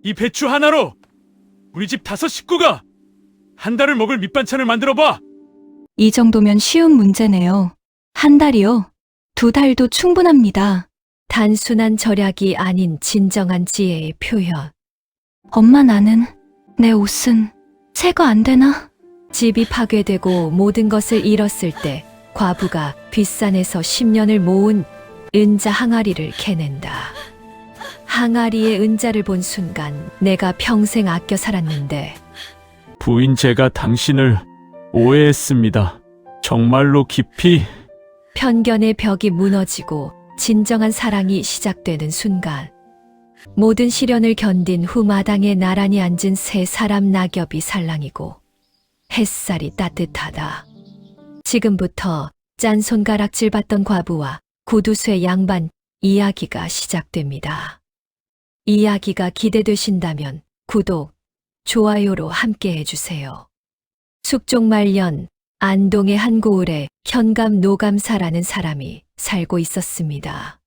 이 배추 하나로 우리 집 5식구가 한 달을 먹을 밑반찬을 만들어봐. 이 정도면 쉬운 문제네요. 한 달이요? 2달도 충분합니다. 단순한 절약이 아닌 진정한 지혜의 표현. 엄마, 나는 내 옷은 새거 안 되나? 집이 파괴되고 모든 것을 잃었을 때 과부가 뒷산에서 10년을 모은 은자 항아리를 캐낸다. 항아리의 은자를 본 순간 내가 평생 아껴 살았는데 부인, 제가 당신을 오해했습니다. 정말로 깊이. 편견의 벽이 무너지고 진정한 사랑이 시작되는 순간 모든 시련을 견딘 후 마당에 나란히 앉은 세 사람 낙엽이 살랑이고 햇살이 따뜻하다. 지금부터 짠 손가락질 받던 과부와 구두쇠 양반 이야기가 시작됩니다. 이야기가 기대되신다면 구독, 좋아요로 함께 해주세요. 숙종 말년 안동의 한 고을에 현감 노감사라는 사람이 살고 있었습니다.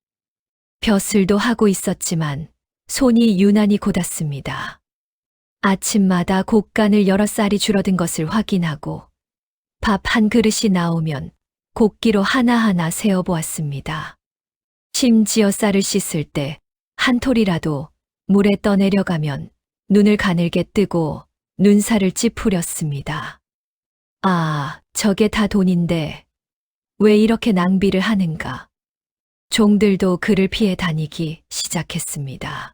벼슬도 하고 있었지만 손이 유난히 고닫습니다. 아침마다 곡간을 여러 쌀이 줄어든 것을 확인하고 밥 한 그릇이 나오면 곡기로 하나하나 세어보았습니다. 심지어 쌀을 씻을 때 한 톨이라도 물에 떠내려가면 눈을 가늘게 뜨고 눈살을 찌푸렸습니다. 아, 저게 다 돈인데 왜 이렇게 낭비를 하는가? 종들도 그를 피해 다니기 시작했습니다.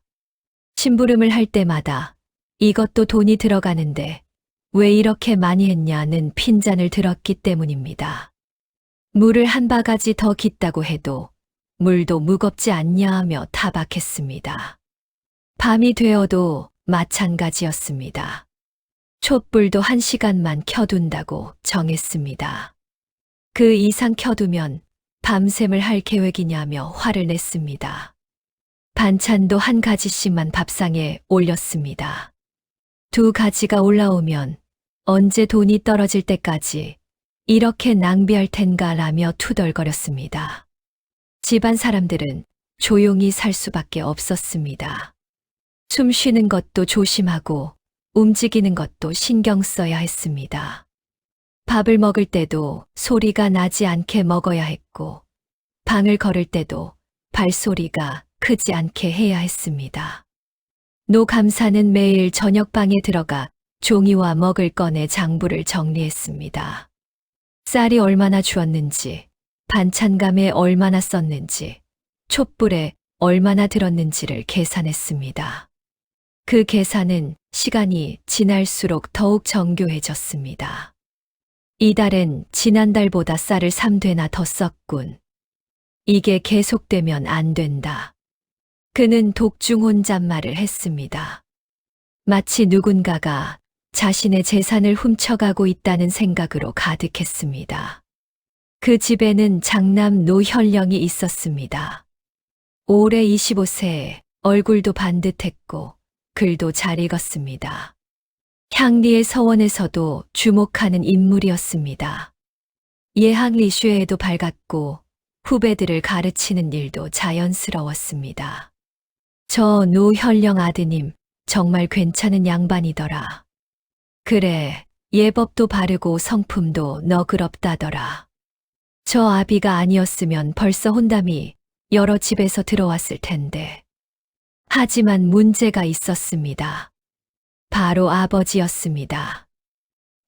심부름을 할 때마다 이것도 돈이 들어가는데 왜 이렇게 많이 했냐는 핀잔을 들었기 때문입니다. 물을 한 바가지 더 깃다고 해도 물도 무겁지 않냐 하며 타박했습니다. 밤이 되어도 마찬가지였습니다. 촛불도 1시간만 켜둔다고 정했습니다. 그 이상 켜두면 밤샘을 할 계획이냐며 화를 냈습니다. 반찬도 한 가지씩만 밥상에 올렸습니다. 2가지가 올라오면 언제 돈이 떨어질 때까지 이렇게 낭비할 텐가 라며 투덜거렸습니다. 집안 사람들은 조용히 살 수밖에 없었습니다. 숨 쉬는 것도 조심하고 움직이는 것도 신경 써야 했습니다. 밥을 먹을 때도 소리가 나지 않게 먹어야 했고, 방을 걸을 때도 발소리가 크지 않게 해야 했습니다. 노 감사는 매일 저녁방에 들어가 종이와 먹을 건의 장부를 정리했습니다. 쌀이 얼마나 주었는지, 반찬감에 얼마나 썼는지, 촛불에 얼마나 들었는지를 계산했습니다. 그 계산은 시간이 지날수록 더욱 정교해졌습니다. 이달엔 지난달보다 쌀을 3되나 더 썼군. 이게 계속되면 안 된다. 그는 독중 혼잣말을 했습니다. 마치 누군가가 자신의 재산을 훔쳐가고 있다는 생각으로 가득했습니다. 그 집에는 장남 노현령이 있었습니다. 올해 25세에 얼굴도 반듯했고 글도 잘 읽었습니다. 향리의 서원에서도 주목하는 인물이었습니다. 예학 리슈에도 밝았고 후배들을 가르치는 일도 자연스러웠습니다. 저 노현령 아드님 정말 괜찮은 양반이더라. 그래, 예법도 바르고 성품도 너그럽다더라. 저 아비가 아니었으면 벌써 혼담이 여러 집에서 들어왔을 텐데. 하지만 문제가 있었습니다. 바로 아버지였습니다.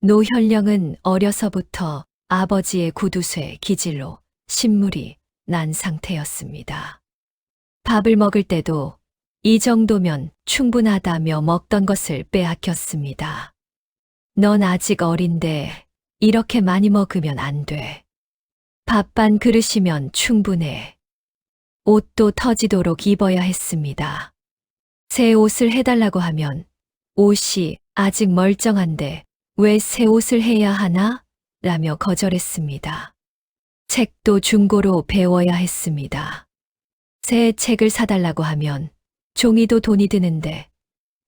노현령은 어려서부터 아버지의 구두쇠 기질로 신물이 난 상태였습니다. 밥을 먹을 때도 이 정도면 충분하다며 먹던 것을 빼앗겼습니다. 넌 아직 어린데 이렇게 많이 먹으면 안 돼. 밥 반 그릇이면 충분해. 옷도 터지도록 입어야 했습니다. 새 옷을 해달라고 하면 옷이 아직 멀쩡한데 왜 새 옷을 해야 하나? 라며 거절했습니다. 책도 중고로 배워야 했습니다. 새 책을 사달라고 하면 종이도 돈이 드는데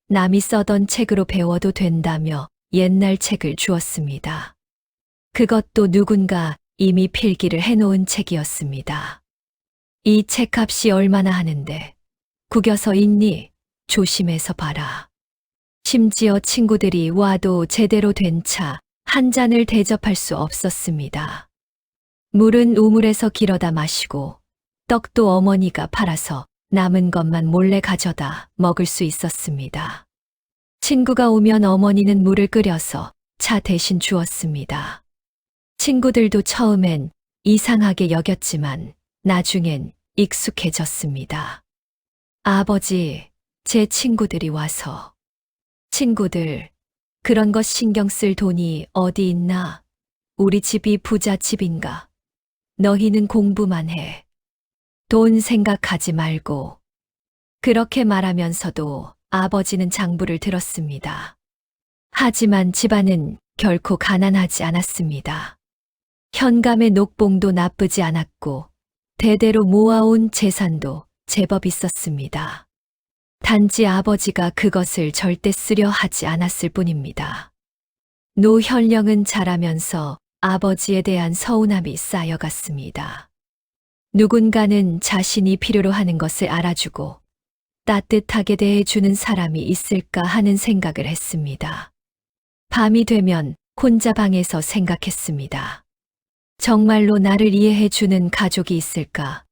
남이 써던 책으로 배워도 된다며 옛날 책을 주었습니다. 그것도 누군가 이미 필기를 해놓은 책이었습니다. 이 책값이 얼마나 하는데 구겨서 읽니? 조심해서 봐라. 심지어 친구들이 와도 제대로 된 차 한 잔을 대접할 수 없었습니다. 물은 우물에서 길어다 마시고 떡도 어머니가 팔아서 남은 것만 몰래 가져다 먹을 수 있었습니다. 친구가 오면 어머니는 물을 끓여서 차 대신 주었습니다. 친구들도 처음엔 이상하게 여겼지만 나중엔 익숙해졌습니다. 아버지, 제 친구들이 와서. 친구들, 그런 것 신경 쓸 돈이 어디 있나? 우리 집이 부잣집인가? 너희는 공부만 해. 돈 생각하지 말고. 그렇게 말하면서도 아버지는 장부를 들었습니다. 하지만 집안은 결코 가난하지 않았습니다. 현감의 녹봉도 나쁘지 않았고 대대로 모아온 재산도 제법 있었습니다. 단지 아버지가 그것을 절대 쓰려 하지 않았을 뿐입니다. 노현령은 자라면서 아버지에 대한 서운함이 쌓여갔습니다. 누군가는 자신이 필요로 하는 것을 알아주고 따뜻하게 대해주는 사람이 있을까 하는 생각을 했습니다. 밤이 되면 혼자 방에서 생각했습니다. 정말로 나를 이해해주는 가족이 있을까?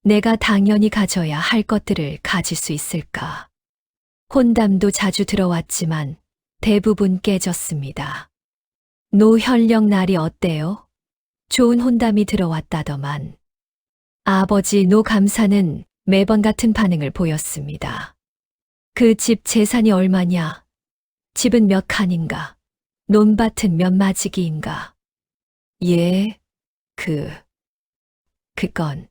내가 당연히 가져야 할 것들을 가질 수 있을까? 혼담도 자주 들어왔지만 대부분 깨졌습니다. 노현령 날이 어때요? 좋은 혼담이 들어왔다더만. 아버지 노감사는 매번 같은 반응을 보였습니다. 그 집 재산이 얼마냐? 집은 몇 칸인가? 논밭은 몇 마지기인가? 예, 그건.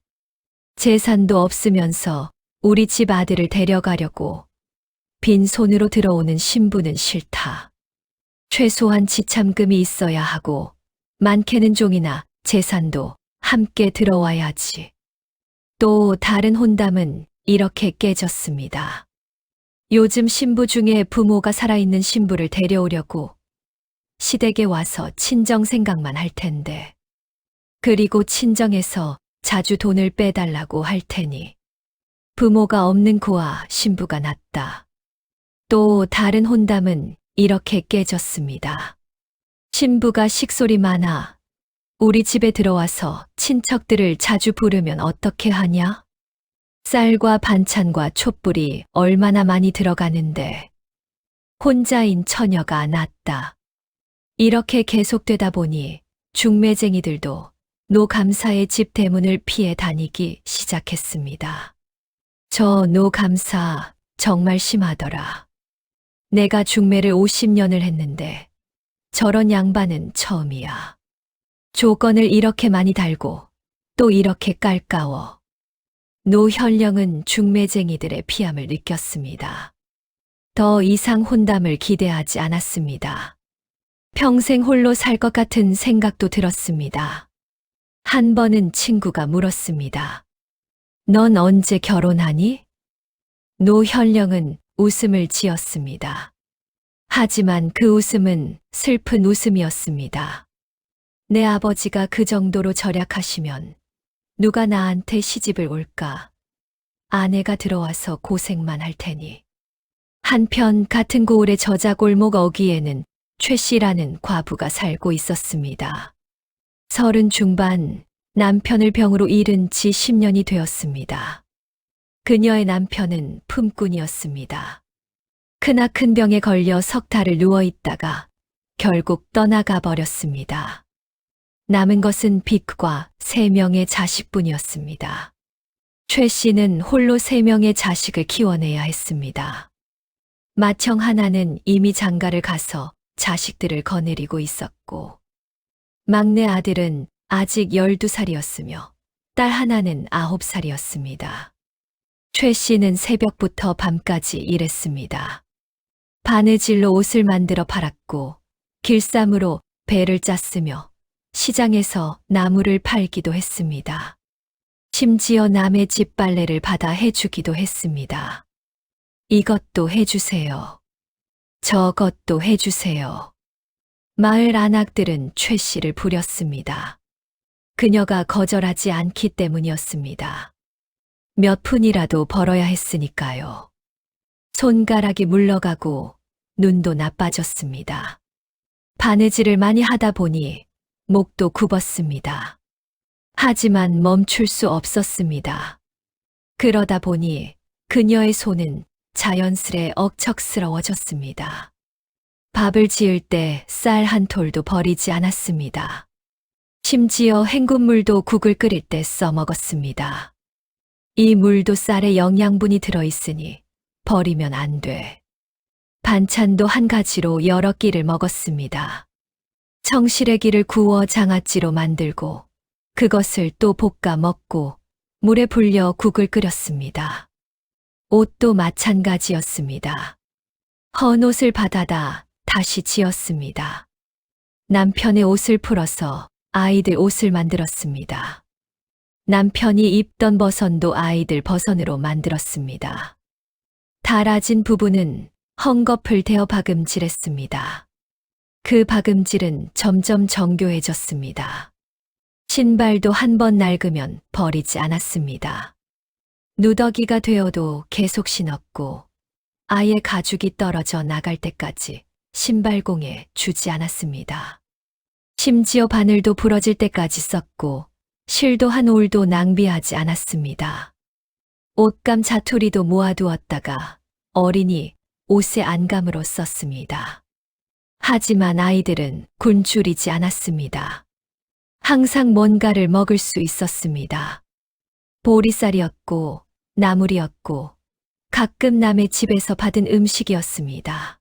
재산도 없으면서 우리 집 아들을 데려가려고 빈손으로 들어오는 신부는 싫다. 최소한 지참금이 있어야 하고 많게는 종이나 재산도 함께 들어와야지. 또 다른 혼담은 이렇게 깨졌습니다. 요즘 신부 중에 부모가 살아있는 신부를 데려오려고 시댁에 와서 친정 생각만 할 텐데. 그리고 친정에서 자주 돈을 빼달라고 할 테니 부모가 없는 고아 신부가 낫다. 또 다른 혼담은 이렇게 깨졌습니다. 신부가 식솔이 많아 우리 집에 들어와서 친척들을 자주 부르면 어떻게 하냐? 쌀과 반찬과 촛불이 얼마나 많이 들어가는데 혼자인 처녀가 낫다. 이렇게 계속되다 보니 중매쟁이들도 노감사의 집 대문을 피해 다니기 시작했습니다. 저 노감사 정말 심하더라. 내가 중매를 50년을 했는데 저런 양반은 처음이야. 조건을 이렇게 많이 달고 또 이렇게 깔까워. 노현령은 중매쟁이들의 피함을 느꼈습니다. 더 이상 혼담을 기대하지 않았습니다. 평생 홀로 살 것 같은 생각도 들었습니다. 한 번은 친구가 물었습니다. 넌 언제 결혼하니? 노현령은 웃음을 지었습니다. 하지만 그 웃음은 슬픈 웃음이었습니다. 내 아버지가 그 정도로 절약하시면 누가 나한테 시집을 올까? 아내가 들어와서 고생만 할 테니. 한편 같은 고을의 저자골목 어귀에는 최 씨라는 과부가 살고 있었습니다. 30 중반 남편을 병으로 잃은 지 10년이 되었습니다. 그녀의 남편은 품꾼이었습니다. 크나큰 병에 걸려 석 달을 누워있다가 결국 떠나가 버렸습니다. 남은 것은 빚과 3명의 자식뿐이었습니다. 최 씨는 홀로 3명의 자식을 키워내야 했습니다. 맏형 하나는 이미 장가를 가서 자식들을 거느리고 있었고 막내 아들은 아직 12살이었으며 딸 하나는 9살이었습니다. 최 씨는 새벽부터 밤까지 일했습니다. 바느질로 옷을 만들어 팔았고 길쌈으로 배를 짰으며 시장에서 나무를 팔기도 했습니다. 심지어 남의 집 빨래를 받아 해주기도 했습니다. 이것도 해주세요. 저것도 해주세요. 마을 안악들은 최 씨를 부렸습니다. 그녀가 거절하지 않기 때문이었습니다. 몇 푼이라도 벌어야 했으니까요. 손가락이 물러가고 눈도 나빠졌습니다. 바느질을 많이 하다 보니 목도 굽었습니다. 하지만 멈출 수 없었습니다. 그러다 보니 그녀의 손은 자연스레 억척스러워졌습니다. 밥을 지을 때 쌀 한 톨도 버리지 않았습니다. 심지어 헹군물도 국을 끓일 때 써먹었습니다. 이 물도 쌀에 영양분이 들어있으니 버리면 안 돼. 반찬도 한 가지로 여러 끼를 먹었습니다. 청시래기를 구워 장아찌로 만들고 그것을 또 볶아 먹고 물에 불려 국을 끓였습니다. 옷도 마찬가지였습니다. 헌 옷을 받아다 다시 지었습니다. 남편의 옷을 풀어서 아이들 옷을 만들었습니다. 남편이 입던 버선도 아이들 버선으로 만들었습니다. 달아진 부부는 헝겊을 대어 박음질했습니다. 그 박음질은 점점 정교해졌습니다. 신발도 한 번 낡으면 버리지 않았습니다. 누더기가 되어도 계속 신었고 아예 가죽이 떨어져 나갈 때까지 신발공에 주지 않았습니다. 심지어 바늘도 부러질 때까지 썼고 실도 한 올도 낭비하지 않았습니다. 옷감 자투리도 모아두었다가 어린이 옷의 안감으로 썼습니다. 하지만 아이들은 굶주리지 않았습니다. 항상 뭔가를 먹을 수 있었습니다. 보리쌀이었고 나물이었고 가끔 남의 집에서 받은 음식이었습니다.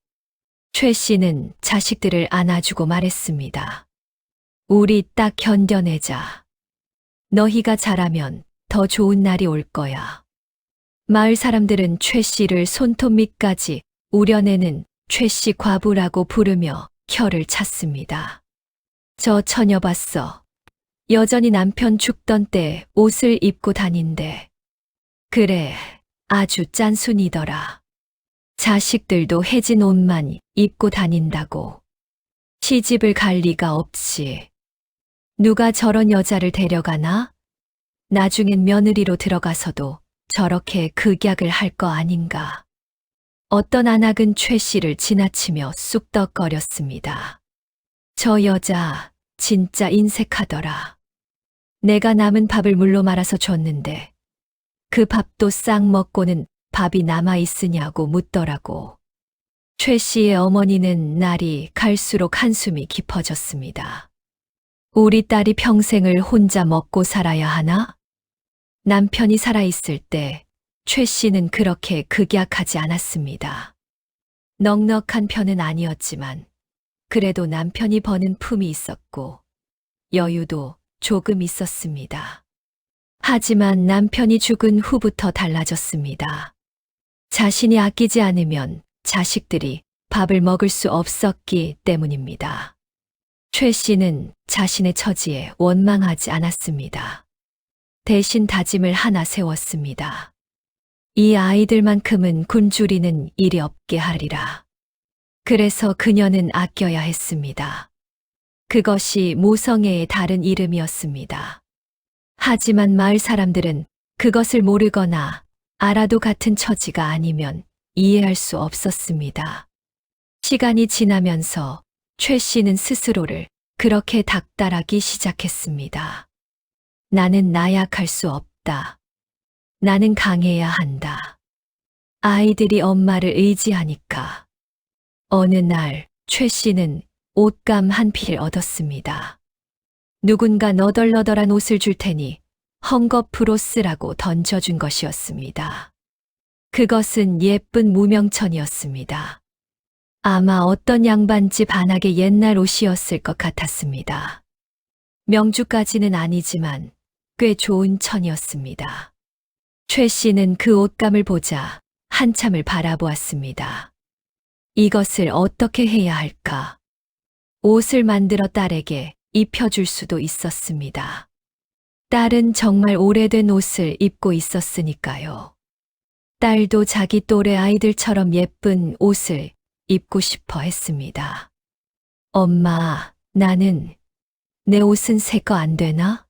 최 씨는 자식들을 안아주고 말했습니다. 우리 딱 견뎌내자. 너희가 자라면 더 좋은 날이 올 거야. 마을 사람들은 최 씨를 손톱 밑까지 우려내는 최 씨 과부라고 부르며 혀를 찼습니다. 저 처녀 봤어. 여전히 남편 죽던 때 옷을 입고 다닌대. 그래, 아주 짠순이더라. 자식들도 해진 옷만 입고 다닌다고. 시집을 갈 리가 없지. 누가 저런 여자를 데려가나? 나중엔 며느리로 들어가서도 저렇게 극약을 할 거 아닌가. 어떤 안악은 최 씨를 지나치며 쑥덕거렸습니다. 저 여자 진짜 인색하더라. 내가 남은 밥을 물로 말아서 줬는데 그 밥도 싹 먹고는 밥이 남아있으냐고 묻더라고. 최 씨의 어머니는 날이 갈수록 한숨이 깊어졌습니다. 우리 딸이 평생을 혼자 먹고 살아야 하나? 남편이 살아있을 때 최 씨는 그렇게 극약하지 않았습니다. 넉넉한 편은 아니었지만 그래도 남편이 버는 품이 있었고 여유도 조금 있었습니다. 하지만 남편이 죽은 후부터 달라졌습니다. 자신이 아끼지 않으면 자식들이 밥을 먹을 수 없었기 때문입니다. 최 씨는 자신의 처지에 원망하지 않았습니다. 대신 다짐을 하나 세웠습니다. 이 아이들만큼은 굶주리는 일이 없게 하리라. 그래서 그녀는 아껴야 했습니다. 그것이 모성애의 다른 이름이었습니다. 하지만 마을 사람들은 그것을 모르거나 알아도 같은 처지가 아니면 이해할 수 없었습니다. 시간이 지나면서 최 씨는 스스로를 그렇게 닥달하기 시작했습니다. 나는 나약할 수 없다. 나는 강해야 한다. 아이들이 엄마를 의지하니까. 어느 날 최 씨는 옷감 한 필 얻었습니다. 누군가 너덜너덜한 옷을 줄 테니 헝겊으로 쓰라고 던져준 것이었습니다. 그것은 예쁜 무명천이었습니다. 아마 어떤 양반집 반학의 옛날 옷이었을 것 같았습니다. 명주까지는 아니지만 꽤 좋은 천이었습니다. 최 씨는 그 옷감을 보자 한참을 바라보았습니다. 이것을 어떻게 해야 할까? 옷을 만들어 딸에게 입혀줄 수도 있었습니다. 딸은 정말 오래된 옷을 입고 있었으니까요. 딸도 자기 또래 아이들처럼 예쁜 옷을 입고 싶어 했습니다. 엄마, 내 옷은 새 거 안 되나?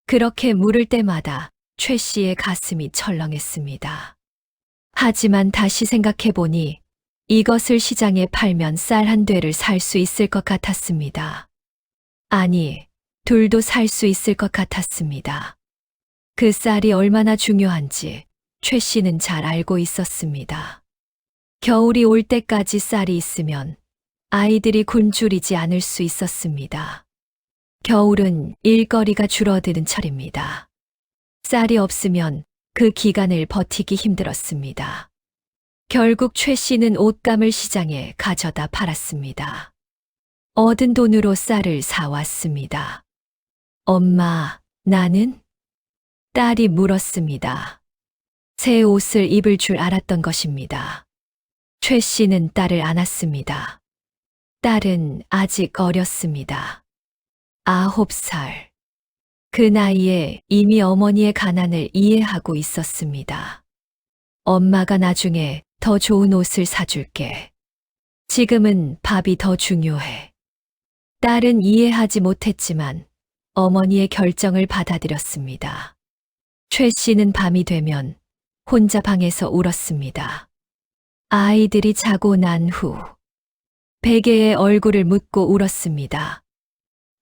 그렇게 물을 때마다 최 씨의 가슴이 철렁했습니다. 하지만 다시 생각해보니 이것을 시장에 팔면 쌀 한 되를 살 수 있을 것 같았습니다. 아니, 둘도 살 수 있을 것 같았습니다. 그 쌀이 얼마나 중요한지 최 씨는 잘 알고 있었습니다. 겨울이 올 때까지 쌀이 있으면 아이들이 굶주리지 않을 수 있었습니다. 겨울은 일거리가 줄어드는 철입니다. 쌀이 없으면 그 기간을 버티기 힘들었습니다. 결국 최 씨는 옷감을 시장에 가져다 팔았습니다. 얻은 돈으로 쌀을 사왔습니다. 엄마, 나는? 딸이 물었습니다. 새 옷을 입을 줄 알았던 것입니다. 최 씨는 딸을 안았습니다. 딸은 아직 어렸습니다. 9살. 그 나이에 이미 어머니의 가난을 이해하고 있었습니다. 엄마가 나중에 더 좋은 옷을 사줄게. 지금은 밥이 더 중요해. 딸은 이해하지 못했지만 어머니의 결정을 받아들였습니다. 최 씨는 밤이 되면 혼자 방에서 울었습니다. 아이들이 자고 난 후 베개에 얼굴을 묻고 울었습니다.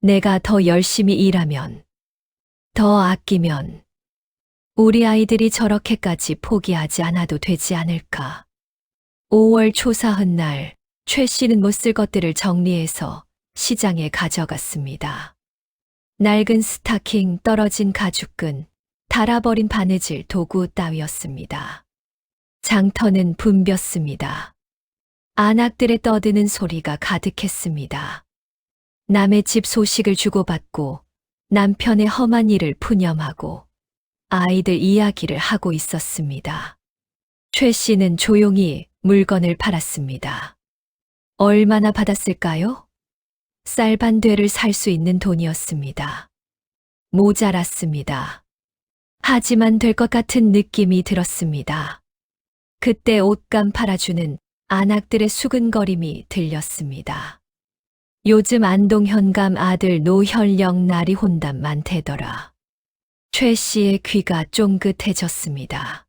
내가 더 열심히 일하면, 더 아끼면 우리 아이들이 저렇게까지 포기하지 않아도 되지 않을까. 5월 초사흔 날 최 씨는 못 쓸 것들을 정리해서 시장에 가져갔습니다. 낡은 스타킹, 떨어진 가죽끈, 닳아버린 바느질 도구 따위였습니다. 장터는 붐볐습니다. 안악들의 떠드는 소리가 가득했습니다. 남의 집 소식을 주고받고 남편의 험한 일을 푸념하고 아이들 이야기를 하고 있었습니다. 최 씨는 조용히 물건을 팔았습니다. 얼마나 받았을까요? 쌀 반 되를 살 수 있는 돈이었습니다. 모자랐습니다. 하지만 될 것 같은 느낌이 들었습니다. 그때 옷감 팔아주는 안악들의 수근거림이 들렸습니다. 요즘 안동 현감 아들 노현령 날이 혼담 많대더라. 최 씨의 귀가 쫑긋해졌습니다.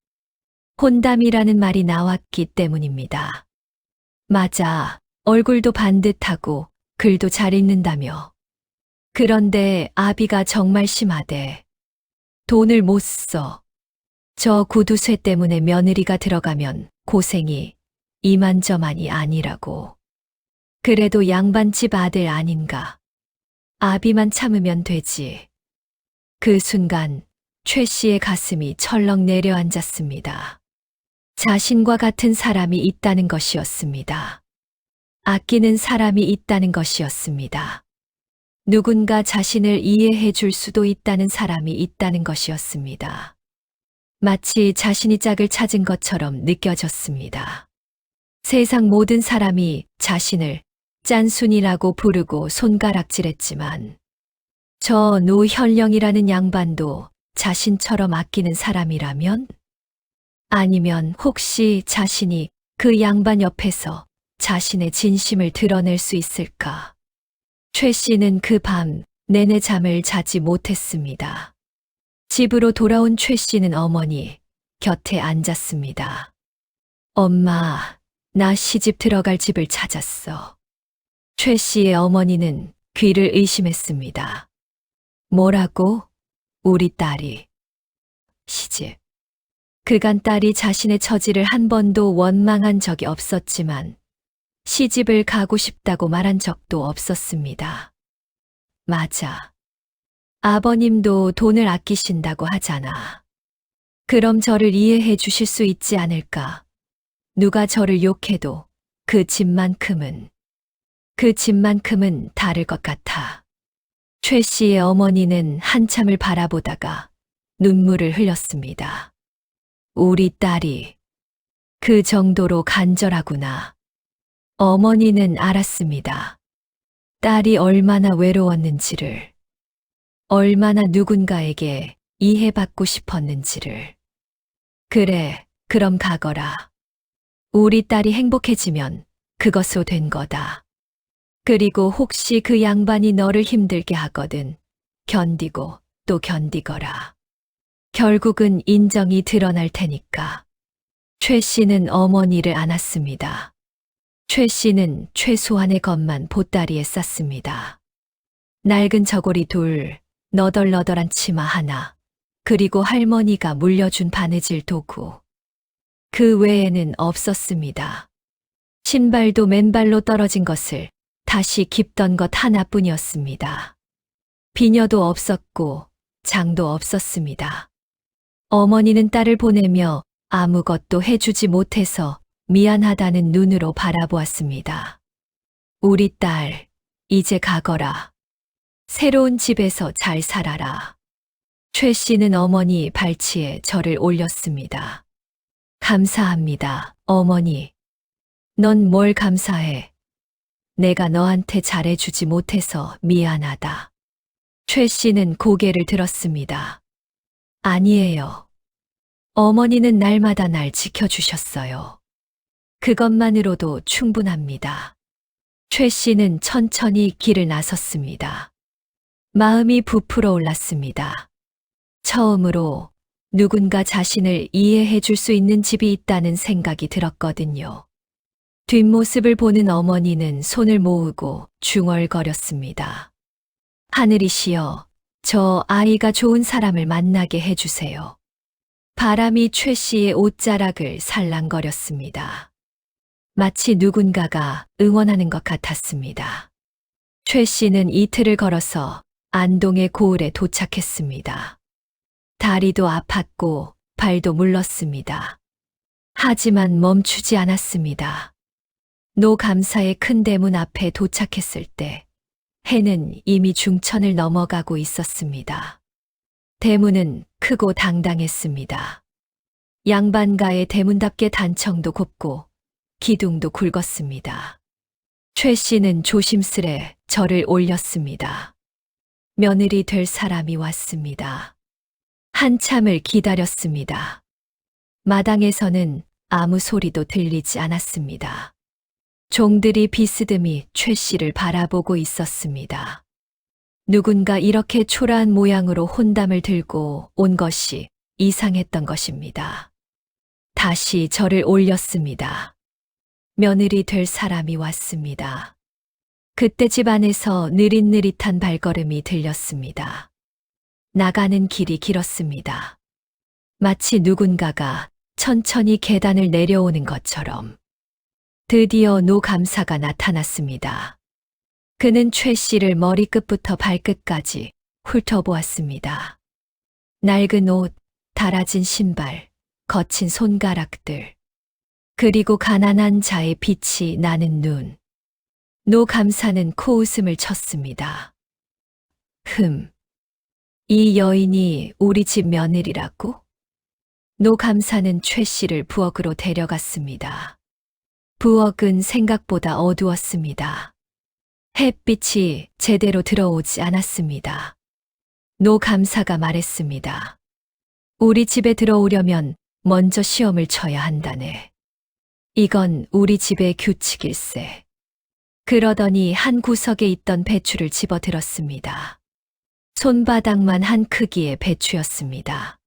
혼담이라는 말이 나왔기 때문입니다. 맞아, 얼굴도 반듯하고 글도 잘 읽는다며. 그런데 아비가 정말 심하대. 돈을 못 써. 저 구두쇠 때문에 며느리가 들어가면 고생이 이만저만이 아니라고. 그래도 양반집 아들 아닌가. 아비만 참으면 되지. 그 순간 최 씨의 가슴이 철렁 내려앉았습니다. 자신과 같은 사람이 있다는 것이었습니다. 아끼는 사람이 있다는 것이었습니다. 누군가 자신을 이해해 줄 수도 있다는 사람이 있다는 것이었습니다. 마치 자신이 짝을 찾은 것처럼 느껴졌습니다. 세상 모든 사람이 자신을 짠순이라고 부르고 손가락질했지만 저 노현령이라는 양반도 자신처럼 아끼는 사람이라면? 아니면 혹시 자신이 그 양반 옆에서 자신의 진심을 드러낼 수 있을까? 최 씨는 그 밤 내내 잠을 자지 못했습니다. 집으로 돌아온 최 씨는 어머니 곁에 앉았습니다. 엄마, 나 시집 들어갈 집을 찾았어. 최 씨의 어머니는 귀를 의심했습니다. 뭐라고? 우리 딸이. 시집. 그간 딸이 자신의 처지를 한 번도 원망한 적이 없었지만 시집을 가고 싶다고 말한 적도 없었습니다. 맞아. 아버님도 돈을 아끼신다고 하잖아. 그럼 저를 이해해 주실 수 있지 않을까? 누가 저를 욕해도 그 집만큼은 다를 것 같아. 최 씨의 어머니는 한참을 바라보다가 눈물을 흘렸습니다. 우리 딸이 그 정도로 간절하구나. 어머니는 알았습니다. 딸이 얼마나 외로웠는지를, 얼마나 누군가에게 이해받고 싶었는지를. 그래, 그럼 가거라. 우리 딸이 행복해지면 그것으로 된 거다. 그리고 혹시 그 양반이 너를 힘들게 하거든 견디고 또 견디거라. 결국은 인정이 드러날 테니까. 최 씨는 어머니를 안았습니다. 최 씨는 최소한의 것만 보따리에 쌌습니다. 낡은 저고리 둘, 너덜너덜한 치마 하나, 그리고 할머니가 물려준 바느질 도구. 그 외에는 없었습니다. 신발도 맨발로 떨어진 것을 다시 깁던 것 하나뿐이었습니다. 비녀도 없었고 장도 없었습니다. 어머니는 딸을 보내며 아무것도 해주지 못해서 미안하다는 눈으로 바라보았습니다. 우리 딸, 이제 가거라. 새로운 집에서 잘 살아라. 최 씨는 어머니 발치에 절을 올렸습니다. 감사합니다, 어머니. 넌 뭘 감사해? 내가 너한테 잘해주지 못해서 미안하다. 최 씨는 고개를 들었습니다. 아니에요. 어머니는 날마다 날 지켜주셨어요. 그것만으로도 충분합니다. 최 씨는 천천히 길을 나섰습니다. 마음이 부풀어 올랐습니다. 처음으로 누군가 자신을 이해해 줄 수 있는 집이 있다는 생각이 들었거든요. 뒷모습을 보는 어머니는 손을 모으고 중얼거렸습니다. 하늘이시여, 저 아이가 좋은 사람을 만나게 해주세요. 바람이 최 씨의 옷자락을 살랑거렸습니다. 마치 누군가가 응원하는 것 같았습니다. 최 씨는 이틀을 걸어서 안동의 고을에 도착했습니다. 다리도 아팠고 발도 물렀습니다. 하지만 멈추지 않았습니다. 노 감사의 큰 대문 앞에 도착했을 때 해는 이미 중천을 넘어가고 있었습니다. 대문은 크고 당당했습니다. 양반가의 대문답게 단청도 곱고 기둥도 굵었습니다. 최 씨는 조심스레 절을 올렸습니다. 며느리 될 사람이 왔습니다. 한참을 기다렸습니다. 마당에서는 아무 소리도 들리지 않았습니다. 종들이 비스듬히 최 씨를 바라보고 있었습니다. 누군가 이렇게 초라한 모양으로 혼담을 들고 온 것이 이상했던 것입니다. 다시 절을 올렸습니다. 며느리 될 사람이 왔습니다. 그때 집 안에서 느릿느릿한 발걸음이 들렸습니다. 나가는 길이 길었습니다. 마치 누군가가 천천히 계단을 내려오는 것처럼. 드디어 노 감사가 나타났습니다. 그는 최 씨를 머리끝부터 발끝까지 훑어보았습니다. 낡은 옷, 달아진 신발, 거친 손가락들, 그리고 가난한 자의 빛이 나는 눈. 노 감사는 코웃음을 쳤습니다. 이 여인이 우리 집 며느리라고? 노 감사는 최 씨를 부엌으로 데려갔습니다. 부엌은 생각보다 어두웠습니다. 햇빛이 제대로 들어오지 않았습니다. 노 감사가 말했습니다. 우리 집에 들어오려면 먼저 시험을 쳐야 한다네. 이건 우리 집의 규칙일세. 그러더니 한 구석에 있던 배추를 집어들었습니다. 손바닥만 한 크기의 배추였습니다.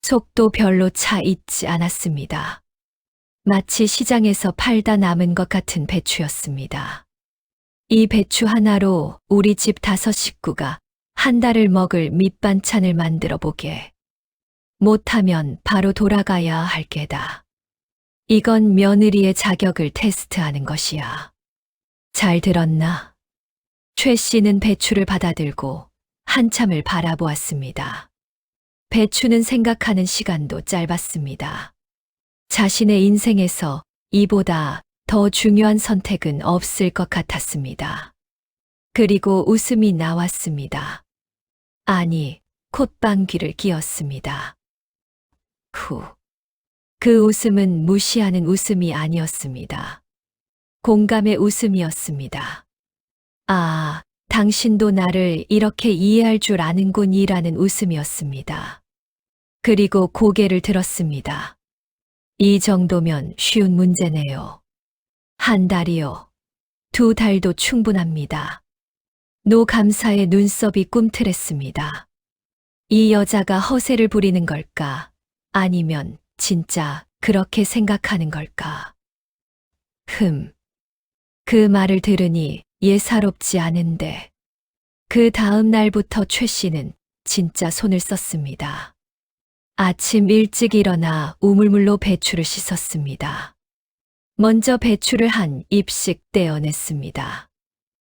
속도 별로 차 있지 않았습니다. 마치 시장에서 팔다 남은 것 같은 배추였습니다. 이 배추 하나로 우리 집 5 식구가 한 달을 먹을 밑반찬을 만들어 보게. 못하면 바로 돌아가야 할 게다. 이건 며느리의 자격을 테스트하는 것이야. 잘 들었나? 최 씨는 배추를 받아들고 한참을 바라보았습니다. 배추는 생각하는 시간도 짧았습니다. 자신의 인생에서 이보다 더 중요한 선택은 없을 것 같았습니다. 그리고 웃음이 나왔습니다. 아니, 콧방귀를 뀌었습니다. 그 웃음은 무시하는 웃음이 아니었습니다. 공감의 웃음이었습니다. 아, 당신도 나를 이렇게 이해할 줄 아는군이라는 웃음이었습니다. 그리고 고개를 들었습니다. 이 정도면 쉬운 문제네요. 한 달이요. 2 달도 충분합니다. 노 감사의 눈썹이 꿈틀했습니다. 이 여자가 허세를 부리는 걸까? 아니면 진짜 그렇게 생각하는 걸까? 그 말을 들으니 예사롭지 않은데. 그 다음 날부터 최 씨는 진짜 손을 썼습니다. 아침 일찍 일어나 우물물로 배추를 씻었습니다. 먼저 배추를 한 입씩 떼어냈습니다.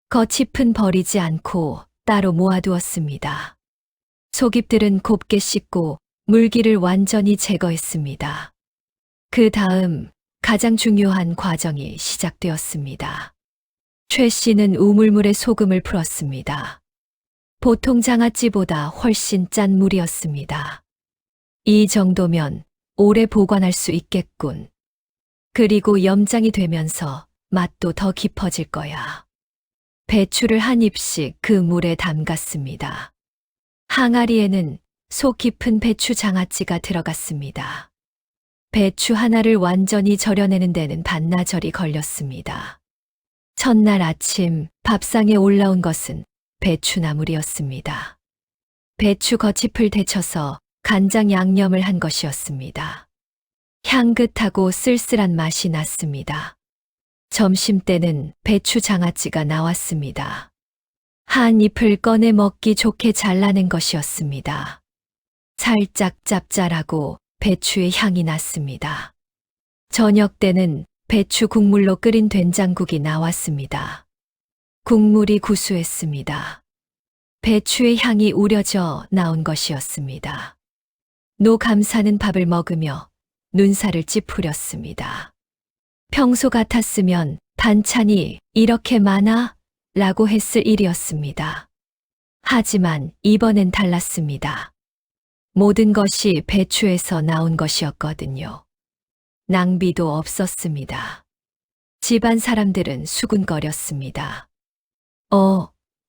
겉잎은 버리지 않고 따로 모아두었습니다. 속잎들은 곱게 씻고 물기를 완전히 제거했습니다. 그 다음 가장 중요한 과정이 시작되었습니다. 최 씨는 우물물에 소금을 풀었습니다. 보통 장아찌보다 훨씬 짠 물이었습니다. 이 정도면 오래 보관할 수 있겠군. 그리고 염장이 되면서 맛도 더 깊어질 거야. 배추를 한 입씩 그 물에 담갔습니다. 항아리에는 속 깊은 배추 장아찌가 들어갔습니다. 배추 하나를 완전히 절여내는 데는 반나절이 걸렸습니다. 첫날 아침 밥상에 올라온 것은 배추나물이었습니다. 배추 겉잎을 데쳐서 간장 양념을 한 것이었습니다. 향긋하고 쓸쓸한 맛이 났습니다. 점심때는 배추 장아찌가 나왔습니다. 한 잎을 꺼내 먹기 좋게 잘라낸 것이었습니다. 살짝 짭짤하고 배추의 향이 났습니다. 저녁 때는 배추 국물로 끓인 된장국이 나왔습니다. 국물이 구수했습니다. 배추의 향이 우려져 나온 것이었습니다. 노 감사는 밥을 먹으며 눈살을 찌푸렸습니다. 평소 같았으면 반찬이 이렇게 많아? 라고 했을 일이었습니다. 하지만 이번엔 달랐습니다. 모든 것이 배추에서 나온 것이었거든요. 낭비도 없었습니다. 집안 사람들은 수군거렸습니다.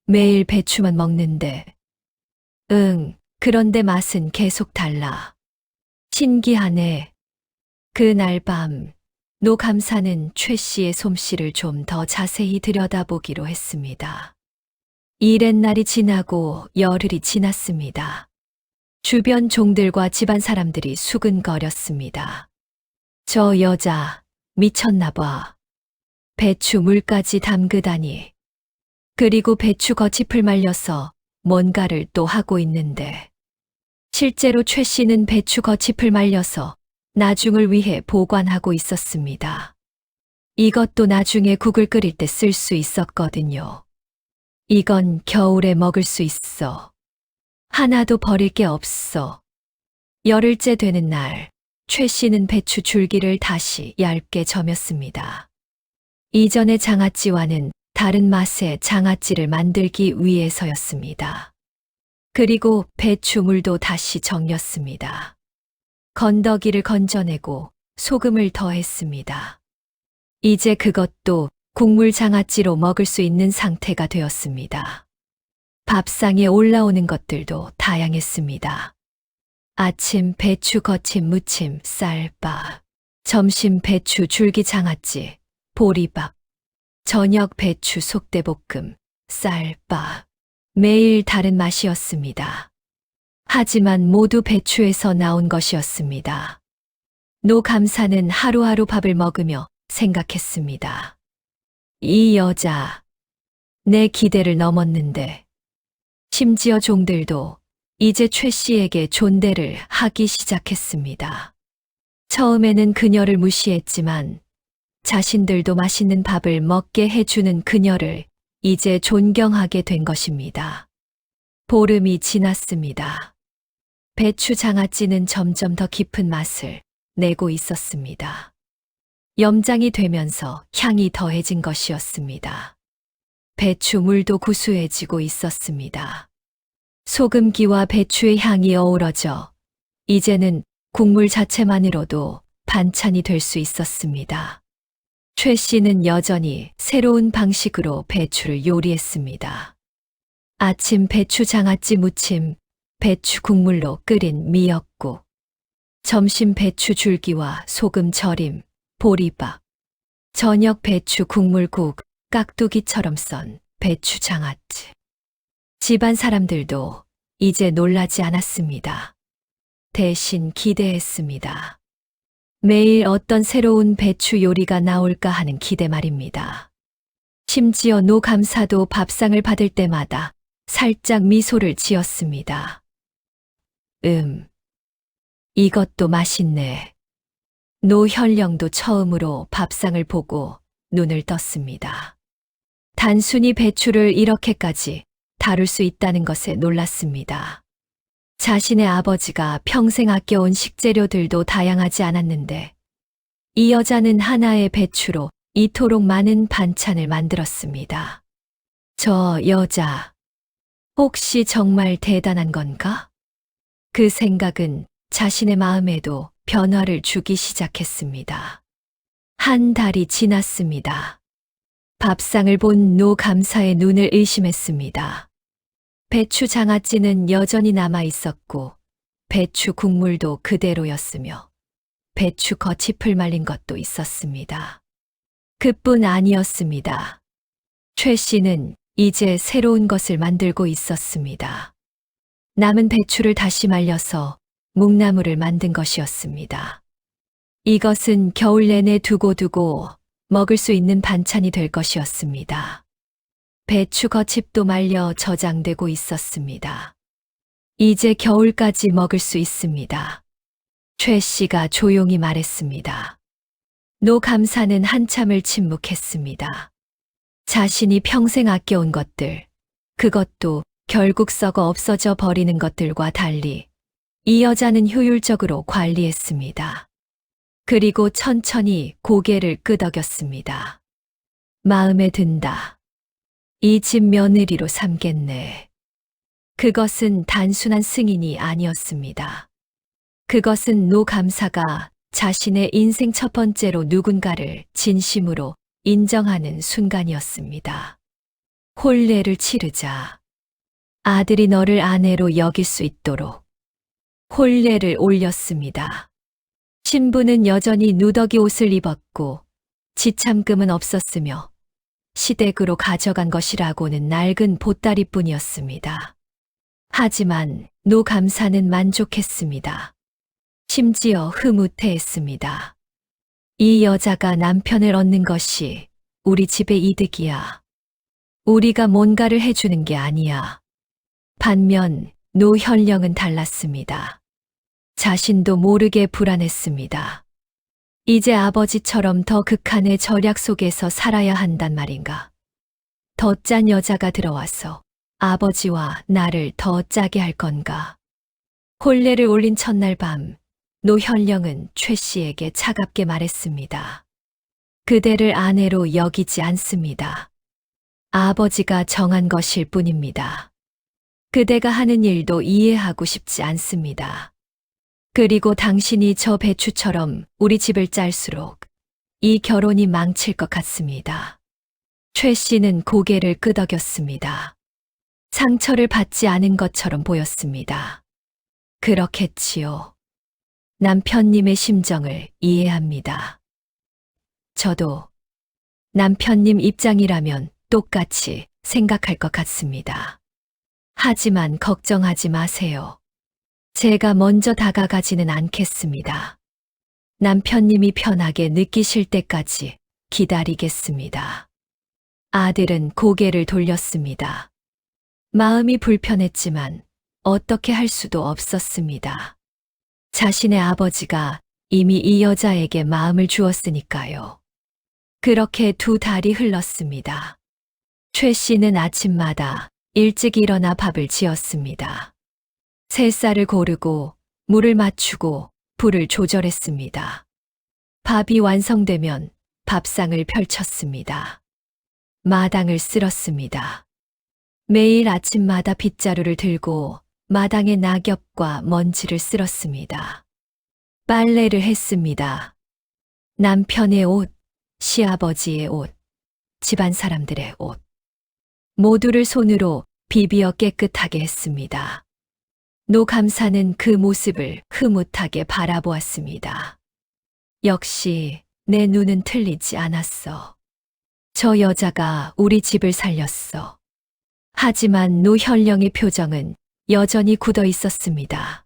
매일 배추만 먹는데. 그런데 맛은 계속 달라. 신기하네. 그날 밤, 노 감사는 최 씨의 솜씨를 좀 더 자세히 들여다보기로 했습니다. 이랜날이 지나고 열흘이 지났습니다. 주변 종들과 집안 사람들이 수근거렸습니다. 저 여자 미쳤나 봐. 배추 물까지 담그다니. 그리고 배추 겉잎을 말려서 뭔가를 또 하고 있는데. 실제로 최 씨는 배추 겉잎을 말려서 나중을 위해 보관하고 있었습니다. 이것도 나중에 국을 끓일 때 쓸 수 있었거든요. 이건 겨울에 먹을 수 있어. 하나도 버릴 게 없어. 열흘째 되는 날, 최 씨는 배추 줄기를 다시 얇게 저몄습니다. 이전의 장아찌와는 다른 맛의 장아찌를 만들기 위해서였습니다. 그리고 배추물도 다시 정렸습니다. 건더기를 건져내고 소금을 더했습니다. 이제 그것도 국물 장아찌로 먹을 수 있는 상태가 되었습니다. 밥상에 올라오는 것들도 다양했습니다. 아침 배추 거친 무침, 쌀밥, 점심 배추 줄기 장아찌, 보리밥, 저녁 배추 속대볶음, 쌀밥. 매일 다른 맛이었습니다. 하지만 모두 배추에서 나온 것이었습니다. 노 감사는 하루하루 밥을 먹으며 생각했습니다. 이 여자, 내 기대를 넘었는데. 심지어 종들도 이제 최 씨에게 존대를 하기 시작했습니다. 처음에는 그녀를 무시했지만 자신들도 맛있는 밥을 먹게 해주는 그녀를 이제 존경하게 된 것입니다. 보름이 지났습니다. 배추 장아찌는 점점 더 깊은 맛을 내고 있었습니다. 염장이 되면서 향이 더해진 것이었습니다. 배추물도 구수해지고 있었습니다. 소금기와 배추의 향이 어우러져 이제는 국물 자체만으로도 반찬이 될 수 있었습니다. 최 씨는 여전히 새로운 방식으로 배추를 요리했습니다. 아침 배추 장아찌 무침, 배추 국물로 끓인 미역국, 점심 배추 줄기와 소금 절임, 보리밥, 저녁 배추 국물국, 깍두기처럼 썬 배추 장아찌. 집안 사람들도 이제 놀라지 않았습니다. 대신 기대했습니다. 매일 어떤 새로운 배추 요리가 나올까 하는 기대 말입니다. 심지어 노 감사도 밥상을 받을 때마다 살짝 미소를 지었습니다. 이것도 맛있네. 노현령도 처음으로 밥상을 보고 눈을 떴습니다. 단순히 배추를 이렇게까지 다룰 수 있다는 것에 놀랐습니다. 자신의 아버지가 평생 아껴온 식재료들도 다양하지 않았는데 이 여자는 하나의 배추로 이토록 많은 반찬을 만들었습니다. 저 여자, 혹시 정말 대단한 건가? 그 생각은 자신의 마음에도 변화를 주기 시작했습니다. 한 달이 지났습니다. 밥상을 본 노 감사의 눈을 의심했습니다. 배추 장아찌는 여전히 남아 있었고 배추 국물도 그대로였으며 배추 겉잎을 말린 것도 있었습니다. 그뿐 아니었습니다. 최 씨는 이제 새로운 것을 만들고 있었습니다. 남은 배추를 다시 말려서 묵나물을 만든 것이었습니다. 이것은 겨울 내내 두고 먹을 수 있는 반찬이 될 것이었습니다. 배추 겉잎도 말려 저장되고 있었습니다. 이제 겨울까지 먹을 수 있습니다. 최 씨가 조용히 말했습니다. 노 감사는 한참을 침묵했습니다. 자신이 평생 아껴온 것들, 그것도 결국 썩어 없어져 버리는 것들과 달리 이 여자는 효율적으로 관리했습니다. 그리고 천천히 고개를 끄덕였습니다. 마음에 든다. 이 집 며느리로 삼겠네. 그것은 단순한 승인이 아니었습니다. 그것은 노 감사가 자신의 인생 첫 번째로 누군가를 진심으로 인정하는 순간이었습니다. 혼례를 치르자. 아들이 너를 아내로 여길 수 있도록 혼례를 올렸습니다. 신부는 여전히 누더기 옷을 입었고 지참금은 없었으며 시댁으로 가져간 것이라고는 낡은 보따리뿐이었습니다. 하지만 노 감사는 만족했습니다. 심지어 흐뭇해했습니다. 이 여자가 남편을 얻는 것이 우리 집의 이득이야. 우리가 뭔가를 해주는 게 아니야. 반면 노현령은 달랐습니다. 자신도 모르게 불안했습니다. 이제 아버지처럼 더 극한의 절약 속에서 살아야 한단 말인가. 더 짠 여자가 들어와서 아버지와 나를 더 짜게 할 건가. 혼례를 올린 첫날 밤, 노현령은 최 씨에게 차갑게 말했습니다. 그대를 아내로 여기지 않습니다. 아버지가 정한 것일 뿐입니다. 그대가 하는 일도 이해하고 싶지 않습니다. 그리고 당신이 저 배추처럼 우리 집을 짤수록 이 결혼이 망칠 것 같습니다. 최 씨는 고개를 끄덕였습니다. 상처를 받지 않은 것처럼 보였습니다. 그렇겠지요. 남편님의 심정을 이해합니다. 저도 남편님 입장이라면 똑같이 생각할 것 같습니다. 하지만 걱정하지 마세요. 제가 먼저 다가가지는 않겠습니다. 남편님이 편하게 느끼실 때까지 기다리겠습니다. 아들은 고개를 돌렸습니다. 마음이 불편했지만 어떻게 할 수도 없었습니다. 자신의 아버지가 이미 이 여자에게 마음을 주었으니까요. 그렇게 두 달이 흘렀습니다. 최 씨는 아침마다 일찍 일어나 밥을 지었습니다. 새쌀을 고르고 물을 맞추고 불을 조절했습니다. 밥이 완성되면 밥상을 펼쳤습니다. 마당을 쓸었습니다. 매일 아침마다 빗자루를 들고 마당의 낙엽과 먼지를 쓸었습니다. 빨래를 했습니다. 남편의 옷, 시아버지의 옷, 집안 사람들의 옷. 모두를 손으로 비비어 깨끗하게 했습니다. 노 감사는 그 모습을 흐뭇하게 바라보았습니다. 역시 내 눈은 틀리지 않았어. 저 여자가 우리 집을 살렸어. 하지만 노현령의 표정은 여전히 굳어 있었습니다.